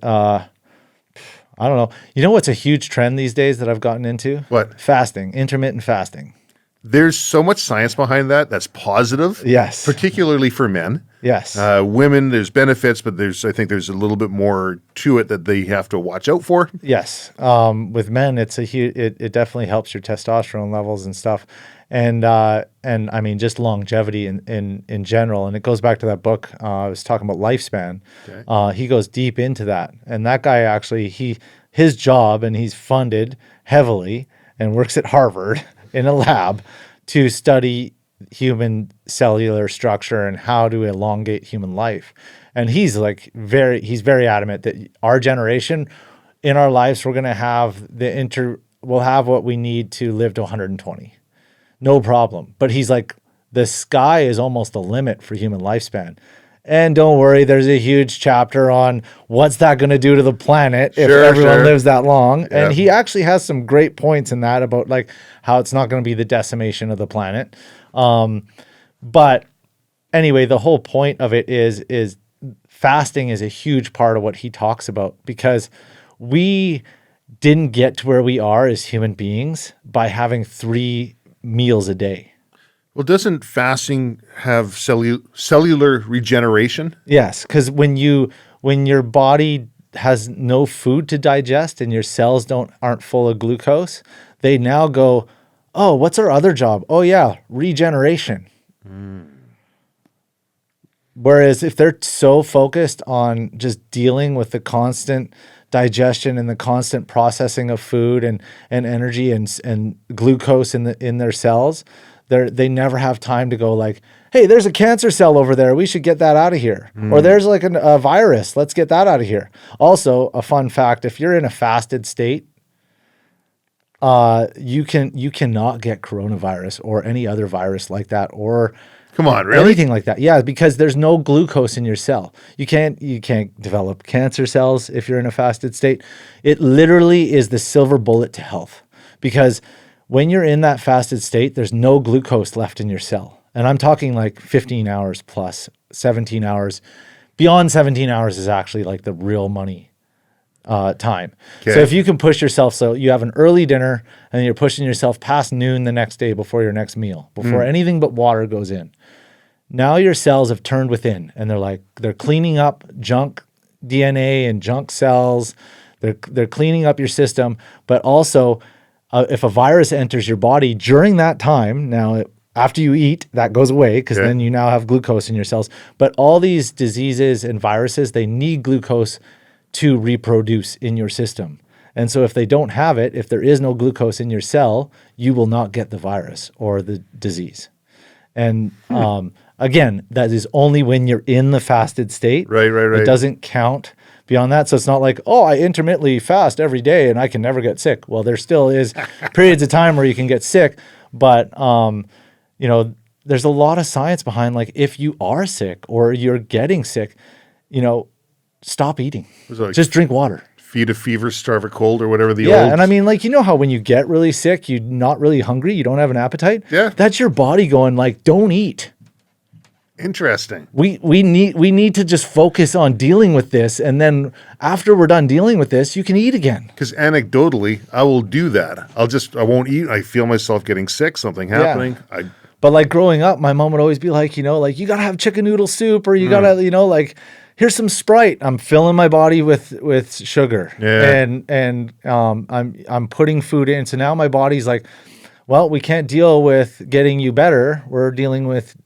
S2: I don't know. You know what's a huge trend these days that I've gotten into?
S1: What?
S2: Fasting, intermittent fasting.
S1: There's so much science behind that. That's positive.
S2: Yes.
S1: Particularly for men.
S2: Yes.
S1: Women, there's benefits, but I think there's a little bit more to it that they have to watch out for.
S2: Yes. With men, it's it definitely helps your testosterone levels and stuff. And I mean, just longevity in general. And it goes back to that book I was talking about, Lifespan. Okay. He goes deep into that. And that guy actually, his job, and he's funded heavily and works at Harvard in a lab to study human cellular structure and how to elongate human life. And he's very adamant that our generation, in our lives, we're going to have we'll have what we need to live to 120. No problem. But he's like, the sky is almost the limit for human lifespan. And don't worry, there's a huge chapter on what's that going to do to the planet if everyone lives that long. Yeah. And he actually has some great points in that about, like, how it's not going to be the decimation of the planet. But anyway, the whole point of it is fasting is a huge part of what he talks about, because we didn't get to where we are as human beings by having 3 meals a day.
S1: Well, doesn't fasting have cellular regeneration?
S2: Yes, because when your body has no food to digest and your cells aren't full of glucose, they now go, oh, what's our other job? Oh yeah, regeneration. Whereas if they're so focused on just dealing with the constant digestion and the constant processing of food and energy and glucose in their cells, they never have time to go, like, hey, there's a cancer cell over there. We should get that out of here. Or there's like a virus. Let's get that out of here. Also, a fun fact, if you're in a fasted state, you cannot get coronavirus or any other virus like that, or
S1: Come on, really?
S2: Anything like that. Yeah, because there's no glucose in your cell. You can't develop cancer cells if you're in a fasted state. It literally is the silver bullet to health, because when you're in that fasted state, there's no glucose left in your cell. And I'm talking like 15 hours plus 17 hours. Beyond 17 hours is actually like the real money time. Okay. So if you can push yourself, so you have an early dinner and you're pushing yourself past noon the next day before your next meal, before anything but water goes in. Now your cells have turned within, and they're cleaning up junk DNA and junk cells. They're cleaning up your system, but also if a virus enters your body during that time, now after you eat, that goes away because then you now have glucose in your cells. But all these diseases and viruses, they need glucose to reproduce in your system. And so if they don't have it, if there is no glucose in your cell, you will not get the virus or the disease. And again, that is only when you're in the fasted state.
S1: Right.
S2: It doesn't count beyond that. So it's not like, oh, I intermittently fast every day and I can never get sick. Well, there still is periods of time where you can get sick. But, there's a lot of science behind, like, if you are sick or you're getting sick, stop eating. Like, just drink water.
S1: Feed a fever, starve a cold, or whatever the old...
S2: Yeah, and I mean, like, how when you get really sick, you're not really hungry, you don't have an appetite?
S1: Yeah.
S2: That's your body going, like, don't eat.
S1: Interesting.
S2: We need to just focus on dealing with this, and then after we're done dealing with this, you can eat again.
S1: Because anecdotally, I will do that. I won't eat. I feel myself getting sick, something happening.
S2: Yeah. But like growing up, my mom would always be like, you got to have chicken noodle soup, or you got to, like, here's some Sprite. I'm filling my body with sugar, and I'm putting food in. So now my body's like, well, we can't deal with getting you better. We're dealing with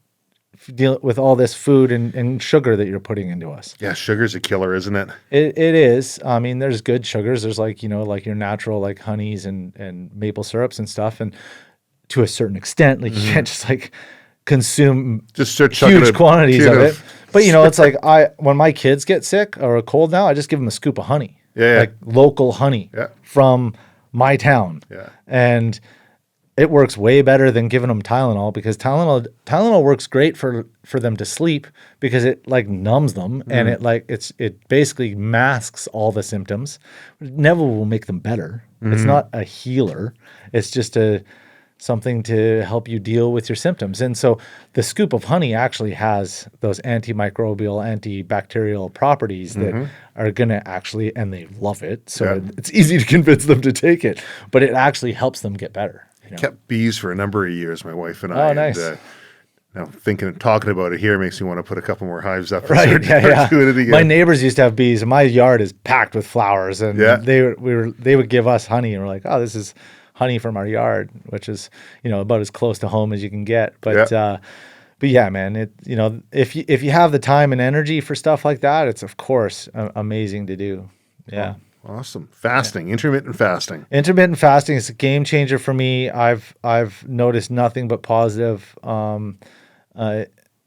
S2: all this food and sugar that you're putting into us.
S1: Yeah, sugar's a killer, isn't it?
S2: It is. I mean, there's good sugars. There's like like your natural like honeys and maple syrups and stuff, and to a certain extent, like you can't just like consume
S1: just start
S2: huge quantities of it. But it's like when my kids get sick or a cold now, I just give them a scoop of honey, like local honey from my town, and it works way better than giving them Tylenol, because Tylenol works great for them to sleep because it like numbs them and it basically masks all the symptoms. It never will make them better. It's not a healer. It's just something to help you deal with your symptoms. And so the scoop of honey actually has those antimicrobial, antibacterial properties that are going to actually, and they love it. So it's easy to convince them to take it, but it actually helps them get better.
S1: Kept bees for a number of years, my wife and I.
S2: Oh, nice.
S1: And, now talking about it here makes me want to put a couple more hives up.
S2: Right, My neighbors used to have bees, and my yard is packed with flowers, and they would give us honey, and we're like, oh, this is honey from our yard, which is about as close to home as you can get. But yeah, man, if you have the time and energy for stuff like that, it's of course amazing to do. Yeah.
S1: Awesome. Fasting, intermittent fasting.
S2: Intermittent fasting is a game changer for me. I've noticed nothing but positive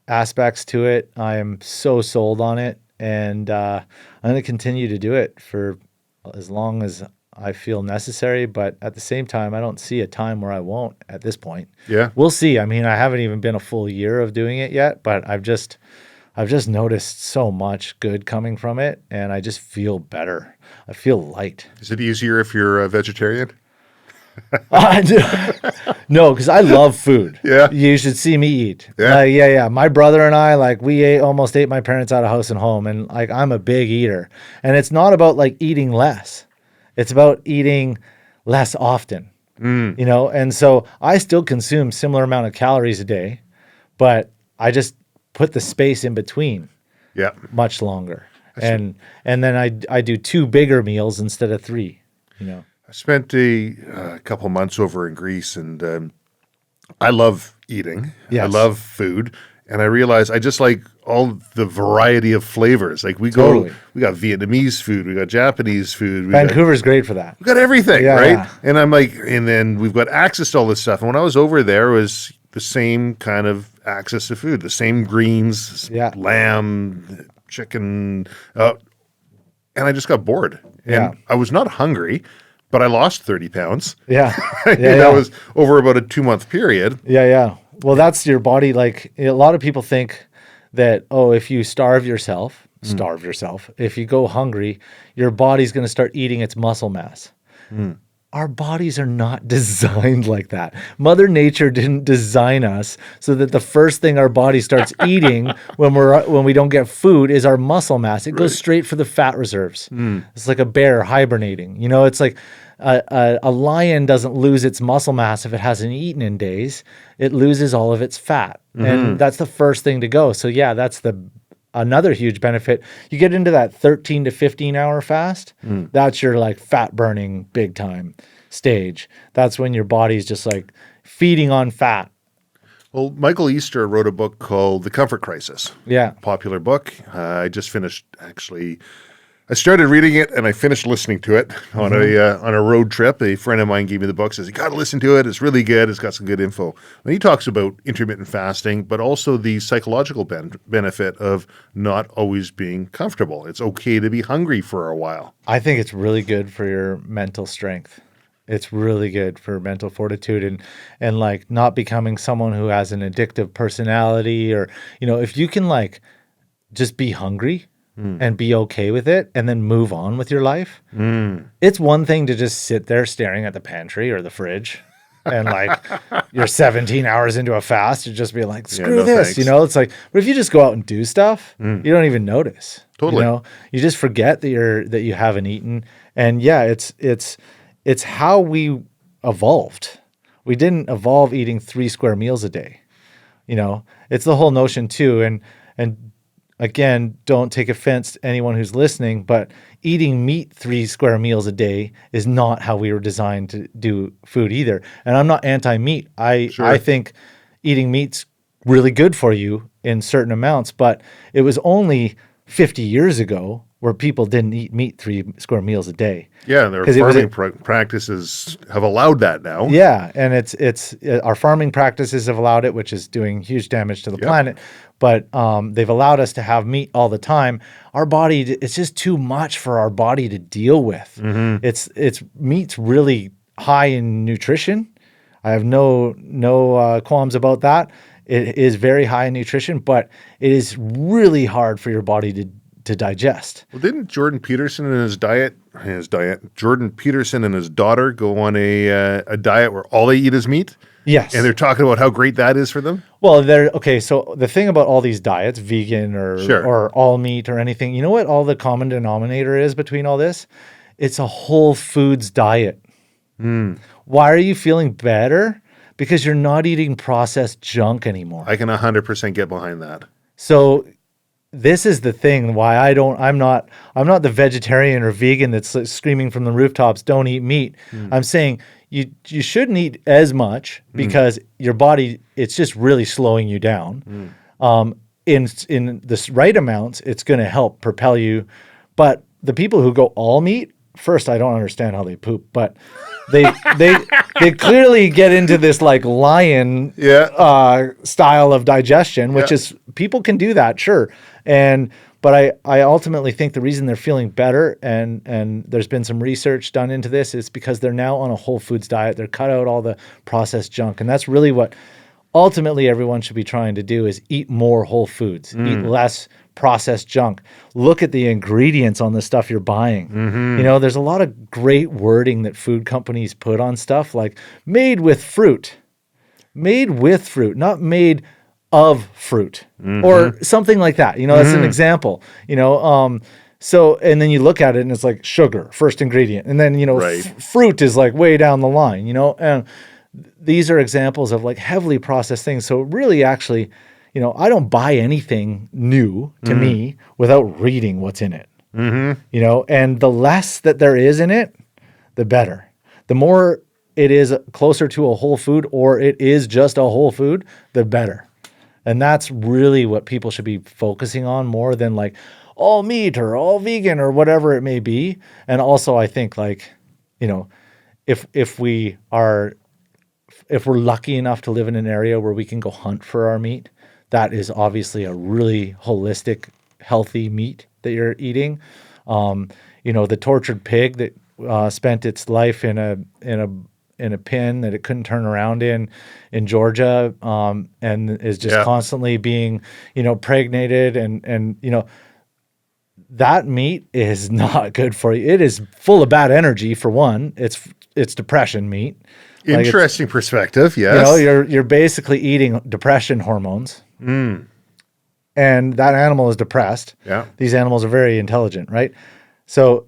S2: aspects to it. I am so sold on it, and I'm going to continue to do it for as long as I feel necessary. But at the same time, I don't see a time where I won't at this point. Yeah. We'll see. I mean, I haven't even been a full year of doing it yet, but I've just noticed so much good coming from it, and I just feel better. I feel light.
S1: Is it easier if you're a vegetarian?
S2: No, because I love food.
S1: Yeah.
S2: You should see me eat. Yeah. My brother and I, like, we almost ate my parents out of house and home, and like I'm a big eater. And it's not about like eating less. It's about eating less often. And so I still consume similar amount of calories a day, but I just put the space in between much longer. And then I do 2 bigger meals instead of 3, I
S1: spent a couple months over in Greece, and I love eating. Yes. I love food. And I realized I just like all the variety of flavors. Like we got Vietnamese food, we got Japanese food.
S2: Vancouver's great for that.
S1: We got everything, right? Yeah. And I'm like, and then we've got access to all this stuff. And when I was over there, it was the same kind of access to food, the same greens, lamb, chicken, and I just got bored. And I was not hungry, but I lost 30 pounds.
S2: Yeah.
S1: That was over about a 2-month period.
S2: Yeah. Well, that's your body. Like a lot of people think that, oh, if you starve yourself, if you go hungry, your body's going to start eating its muscle mass. Our bodies are not designed like that. Mother Nature didn't design us so that the first thing our body starts eating when we don't get food is our muscle mass. It goes straight for the fat reserves. It's like a bear hibernating. You know, it's like a lion doesn't lose its muscle mass if it hasn't eaten in days. It loses all of its fat. And that's the first thing to go. So yeah, that's another huge benefit. You get into that 13 to 15 hour fast. That's your like fat burning big time stage. That's when your body's just like feeding on fat.
S1: Well, Michael Easter wrote a book called The Comfort Crisis.
S2: Yeah.
S1: Popular book. I just finished, actually, I started reading it and I finished listening to it on a road trip. A friend of mine gave me the book, says, you got to listen to it. It's really good. It's got some good info. And he talks about intermittent fasting, but also the psychological benefit of not always being comfortable. It's okay to be hungry for a while.
S2: I think it's really good for your mental strength. It's really good for mental fortitude and like not becoming someone who has an addictive personality, or, you know, if you can like just be hungry and be okay with it and then move on with your life. It's one thing to just sit there staring at the pantry or the fridge and like you're 17 hours into a fast to just be like, screw this,
S1: thanks.
S2: you know, it's like, but if you just go out and do stuff, you don't even notice.
S1: Totally.
S2: You know, you just forget that you haven't eaten. And yeah, it's how we evolved. We didn't evolve eating 3 square meals a day. You know, it's the whole notion too. And again, don't take offense to anyone who's listening, but eating meat 3 square meals a day is not how we were designed to do food either. And I'm not anti-meat. I think eating meat's really good for you in certain amounts, but it was only 50 years ago where people didn't eat meat 3 square meals a day.
S1: Yeah, their farming practices have allowed that now.
S2: Yeah, and it's our farming practices have allowed it, which is doing huge damage to the planet. But they've allowed us to have meat all the time. Our body, it's just too much for our body to deal with. It's meat's really high in nutrition. I have no qualms about that. It is very high in nutrition, but it is really hard for your body to digest.
S1: Well, didn't Jordan Peterson and Jordan Peterson and his daughter go on a diet where all they eat is meat?
S2: Yes.
S1: And they're talking about how great that is for them?
S2: Well, so the thing about all these diets, vegan or all meat or anything, you know what all the common denominator is between all this? It's a whole foods diet. Why are you feeling better? Because you're not eating processed junk anymore.
S1: I can 100% get behind that.
S2: So this is the thing why I'm not the vegetarian or vegan that's screaming from the rooftops, don't eat meat. I'm saying you shouldn't eat as much because your body, it's just really slowing you down. In the right amounts, it's going to help propel you. But the people who go all meat, first, I don't understand how they poop, but they clearly get into this like lion style of digestion, which is, people can do that, sure. But I ultimately think the reason they're feeling better, and there's been some research done into this, is because they're now on a whole foods diet. They're cut out all the processed junk. And that's really what ultimately everyone should be trying to do, is eat more whole foods, eat less processed junk. Look at the ingredients on the stuff you're buying. You know, there's a lot of great wording that food companies put on stuff, like made with fruit, not made of fruit or something like that. You know, that's an example, you know, so, and then you look at it and it's like sugar, first ingredient. And then, you know, fruit is like way down the line, you know, and these are examples of like heavily processed things. So really actually, you know, I don't buy anything new to me without reading what's in it, you know, and the less that there is in it, the better. The more it is closer to a whole food, or it is just a whole food, the better. And that's really what people should be focusing on, more than like all meat or all vegan or whatever it may be. And also I think, like, you know, if we're lucky enough to live in an area where we can go hunt for our meat, that is obviously a really holistic, healthy meat that you're eating. You know, the tortured pig that spent its life in in a pen that it couldn't turn around in Georgia, and is just constantly being, pregnated, and that meat is not good for you. It is full of bad energy for one. It's depression meat.
S1: Interesting perspective. Yes.
S2: You're basically eating depression hormones. And that animal is depressed.
S1: Yeah.
S2: These animals are very intelligent, right? So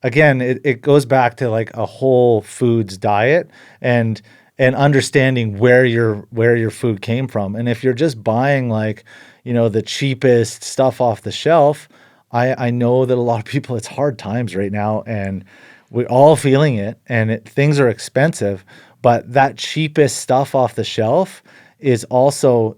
S2: again, it goes back to like a whole foods diet and understanding where your food came from. And if you're just buying like, the cheapest stuff off the shelf, I know that a lot of people, it's hard times right now, and we're all feeling it, and things are expensive, but that cheapest stuff off the shelf is also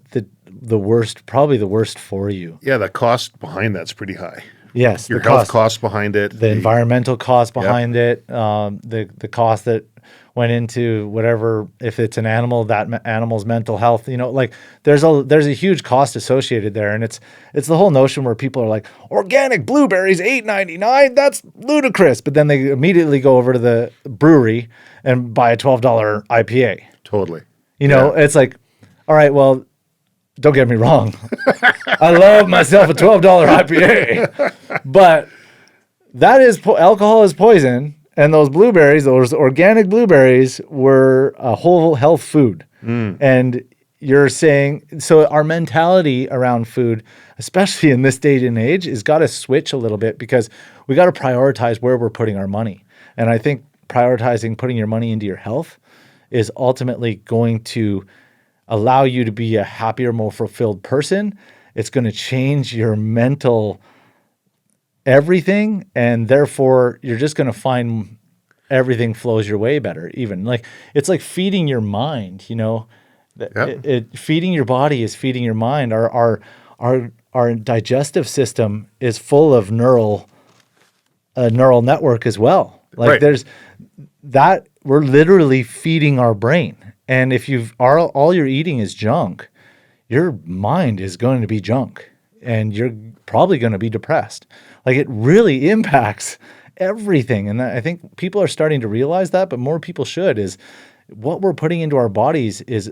S2: the worst, probably the worst for you.
S1: Yeah, the cost behind that's pretty high.
S2: Yes.
S1: Your health cost behind it.
S2: The environmental cost behind it, the cost that went into whatever, if it's an animal, that animal's mental health, like there's a huge cost associated there. And it's the whole notion where people are like, organic blueberries, $8.99, that's ludicrous. But then they immediately go over to the brewery and buy a $12 IPA.
S1: Totally.
S2: It's like, all right, well, don't get me wrong. I love myself a $12 IPA, but that is alcohol is poison. And those blueberries, those organic blueberries, were a whole health food. And you're saying, so our mentality around food, especially in this day and age, has got to switch a little bit, because we got to prioritize where we're putting our money. And I think prioritizing putting your money into your health is ultimately going to allow you to be a happier, more fulfilled person. It's going to change your mental everything, and therefore you're just going to find everything flows your way better. Even like it's like feeding your mind, feeding your body is feeding your mind. Our digestive system is full of neural network as well. Like there's that, we're literally feeding our brain. And if all you're eating is junk, your mind is going to be junk, and you're probably going to be depressed. Like it really impacts everything. And I think people are starting to realize that, but more people should, is what we're putting into our bodies is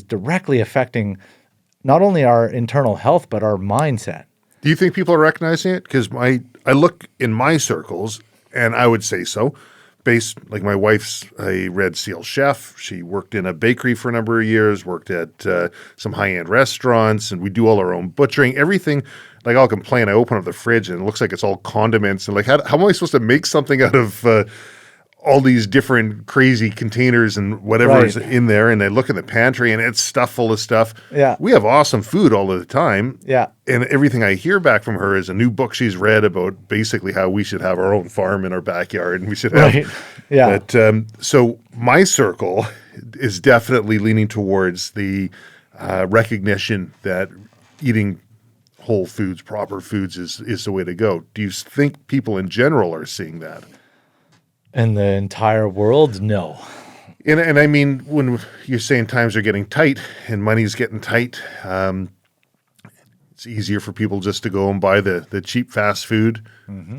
S2: directly affecting not only our internal health, but our mindset.
S1: Do you think people are recognizing it? Because I look in my circles, and I would say so. Like my wife's a Red Seal chef. She worked in a bakery for a number of years, worked at some high-end restaurants, and we do all our own butchering. Everything, like I'll complain, I open up the fridge and it looks like it's all condiments. And like, how am I supposed to make something out of all these different crazy containers and whatever is in there? And I look in the pantry and it's stuffed full of stuff.
S2: Yeah.
S1: We have awesome food all of the time.
S2: Yeah.
S1: And everything I hear back from her is a new book she's read about basically how we should have our own farm in our backyard, and we should have.
S2: Yeah.
S1: But so my circle is definitely leaning towards the recognition that eating whole foods, proper foods is the way to go. Do you think people in general are seeing that?
S2: In the entire world, no.
S1: And I mean, when you're saying times are getting tight and money's getting tight, it's easier for people just to go and buy the cheap fast food.
S2: Mm-hmm.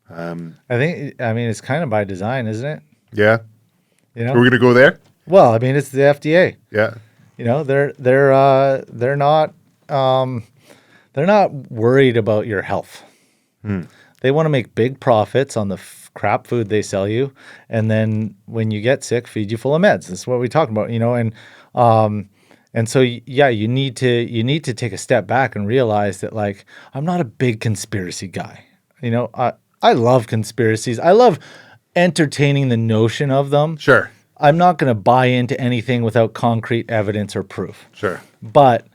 S2: I mean, it's kind of by design, isn't it?
S1: Yeah. We're going to go there?
S2: Well, I mean, it's the FDA.
S1: Yeah.
S2: They're not worried about your health. They want to make big profits on the crap food they sell you, and then when you get sick, feed you full of meds. That's what we talk about, and so yeah, you need to take a step back and realize that, like, I'm not a big conspiracy guy. I love conspiracies. I love entertaining the notion of them.
S1: Sure.
S2: I'm not going to buy into anything without concrete evidence or proof.
S1: Sure.
S2: But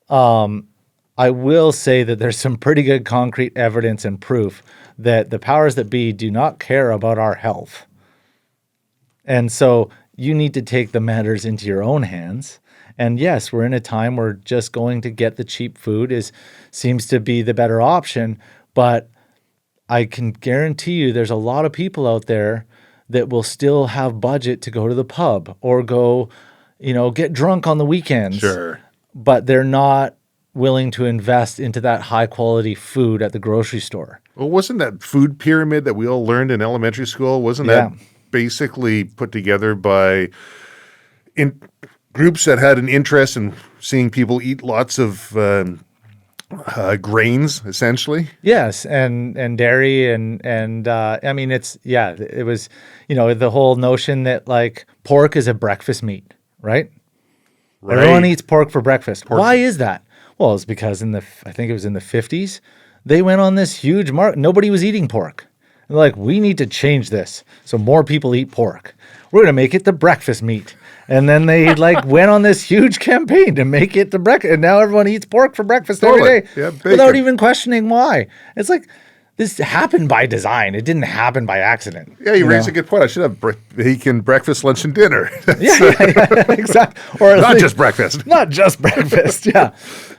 S2: I will say that there's some pretty good concrete evidence and proof that the powers that be do not care about our health. And so you need to take the matters into your own hands. And yes, we're in a time where just going to get the cheap food seems to be the better option. But I can guarantee you there's a lot of people out there that will still have budget to go to the pub or go, get drunk on the weekends.
S1: Sure.
S2: But they're not willing to invest into that high quality food at the grocery store.
S1: Well, wasn't that food pyramid that we all learned in elementary school? Wasn't that basically put together by groups that had an interest in seeing people eat lots of grains, essentially.
S2: Yes, and dairy and I mean it was the whole notion that like pork is a breakfast meat, right?
S1: Right.
S2: Everyone eats pork for breakfast. Why is that? Well, it's because I think it was in the 50s, they went on this huge market. Nobody was eating pork. They're like, we need to change this so more people eat pork. We're going to make it the breakfast meat. And then they like went on this huge campaign to make it the breakfast. And now everyone eats pork for breakfast every day without even questioning why. It's like, this happened by design. It didn't happen by accident.
S1: Yeah, you raised a good point. I should have bacon, breakfast, lunch, and dinner.
S2: yeah, exactly. Or
S1: not just breakfast.
S2: Not just breakfast, yeah.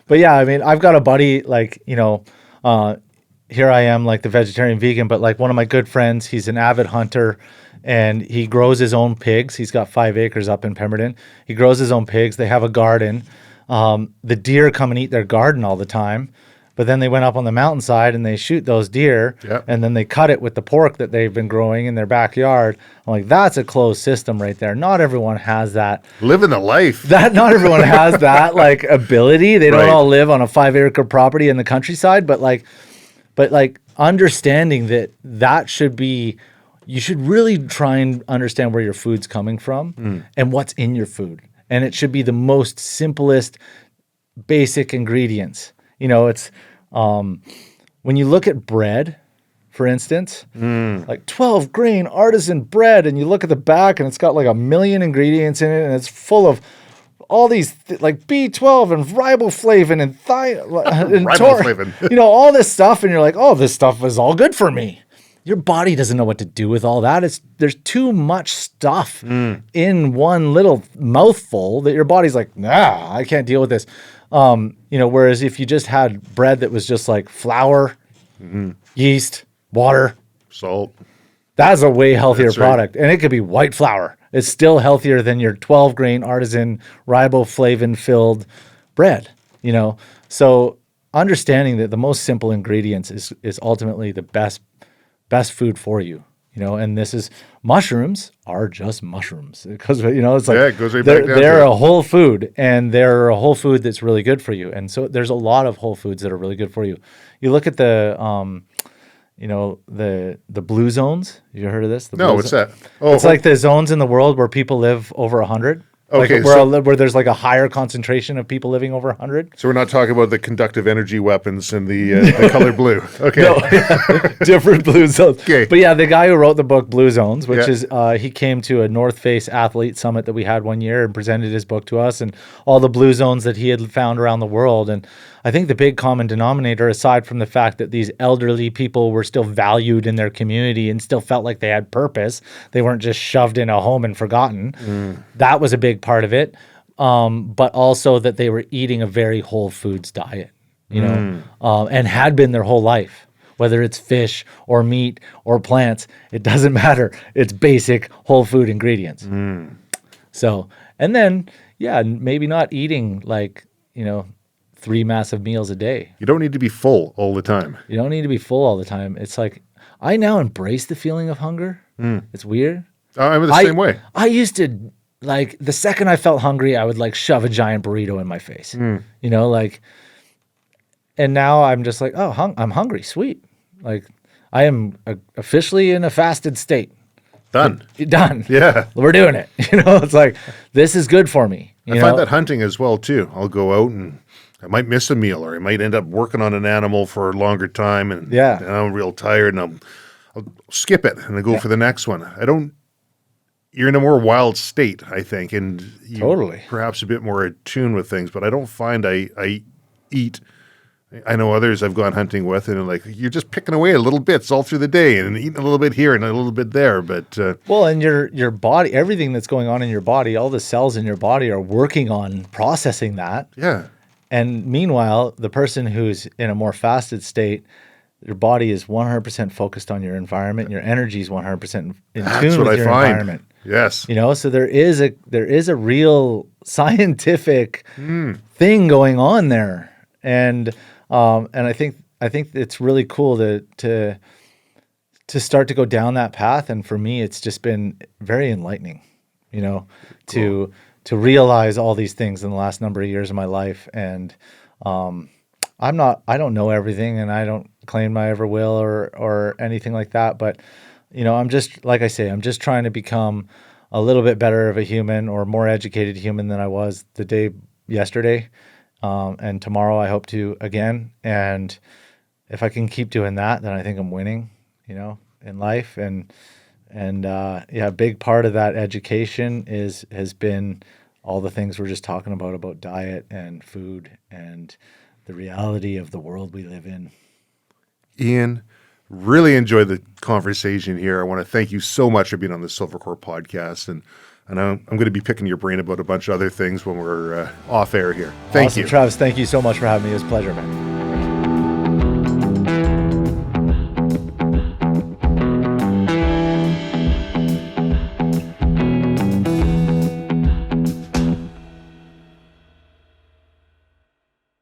S2: But yeah, I mean, I've got a buddy, like, here I am, like the vegetarian vegan, but like one of my good friends, he's an avid hunter and he grows his own pigs. He's got 5 acres up in Pemberton. He grows his own pigs. They have a garden. The deer come and eat their garden all the time. But then they went up on the mountainside and they shoot those deer and then they cut it with the pork that they've been growing in their backyard. I'm like, that's a closed system right there. Not everyone has that.
S1: Living the life.
S2: Not everyone has that like ability. They don't all live on a 5-acre property in the countryside, but understanding that should be, you should really try and understand where your food's coming from and what's in your food. And it should be the most simplest, basic ingredients. It's when you look at bread, for instance, like 12 grain artisan bread, and you look at the back and it's got like 1 million ingredients in it, and it's full of all these like B12 and riboflavin and riboflavin, all this stuff, and you're like, oh, this stuff is all good for me. Your body doesn't know what to do with all that. There's too much stuff in one little mouthful that your body's like, nah, I can't deal with this. Whereas if you just had bread that was just like flour, yeast, water,
S1: salt,
S2: that's a way healthier product. And it could be white flour. It's still healthier than your 12 grain artisan riboflavin filled bread, So understanding that the most simple ingredients is ultimately the best food for you. And this is, mushrooms are just mushrooms because, it's like, it goes right back down they're a whole food, and they're a whole food that's really good for you. And so there's a lot of whole foods that are really good for you. You look at the blue zones. You heard of this?
S1: No, what's that? Oh,
S2: it's like the zones in the world where people live over 100.
S1: Okay,
S2: where there's like a higher concentration of people living over 100.
S1: So we're not talking about the conductive energy weapons and the color blue. Okay.
S2: No, different blue zones.
S1: Okay.
S2: But yeah, the guy who wrote the book Blue Zones, which is, he came to a North Face athlete summit that we had one year and presented his book to us and all the blue zones that he had found around the world. And I think the big common denominator, aside from the fact that these elderly people were still valued in their community and still felt like they had purpose, they weren't just shoved in a home and forgotten. That was a big part of it. But also that they were eating a very whole foods diet, and had been their whole life, whether it's fish or meat or plants, it doesn't matter. It's basic whole food ingredients. So, and then, maybe not eating like, 3 massive meals a day.
S1: You don't need to be full all the time.
S2: You don't need to be full all the time. It's like, I now embrace the feeling of hunger. It's weird.
S1: I'm the same way.
S2: I used to, like, the second I felt hungry, I would like shove a giant burrito in my face, and now I'm just like, oh, I'm hungry. Sweet. Like, I am officially in a fasted state.
S1: Done.
S2: Yeah. We're doing it. It's like, this is good for me.
S1: I find that hunting as well too. I'll go out and I might miss a meal, or I might end up working on an animal for a longer time, and I'm real tired, and I'll skip it and I go for the next one. You're in a more wild state, I think, and you're perhaps a bit more attuned with things, but I don't find I eat. I know others I've gone hunting with, and like, you're just picking away at little bits all through the day and eating a little bit here and a little bit there. But
S2: and your body, everything that's going on in your body, all the cells in your body are working on processing that.
S1: Yeah.
S2: And meanwhile, the person who's in a more fasted state, your body is 100% focused on your environment. Your energy is 100% in tune with your environment.
S1: Yes.
S2: So there is a real scientific thing going on there. And I think it's really cool to to start to go down that path. And for me, it's just been very enlightening,
S1: Cool.
S2: to realize all these things in the last number of years of my life. And I don't know everything, and I don't claim I ever will or anything like that. But, I'm just, like I say, I'm just trying to become a little bit better of a human, or more educated human than I was the day yesterday. And tomorrow I hope to again. And if I can keep doing that, then I think I'm winning, in life. And a big part of that education has been all the things we're just talking about diet and food and the reality of the world we live in.
S1: Ian, really enjoyed the conversation here. I want to thank you so much for being on the Silvercore podcast. And I'm going to be picking your brain about a bunch of other things when we're off air here. Thank
S2: Awesome,
S1: you.
S2: Travis, thank you so much for having me. It was a pleasure, man.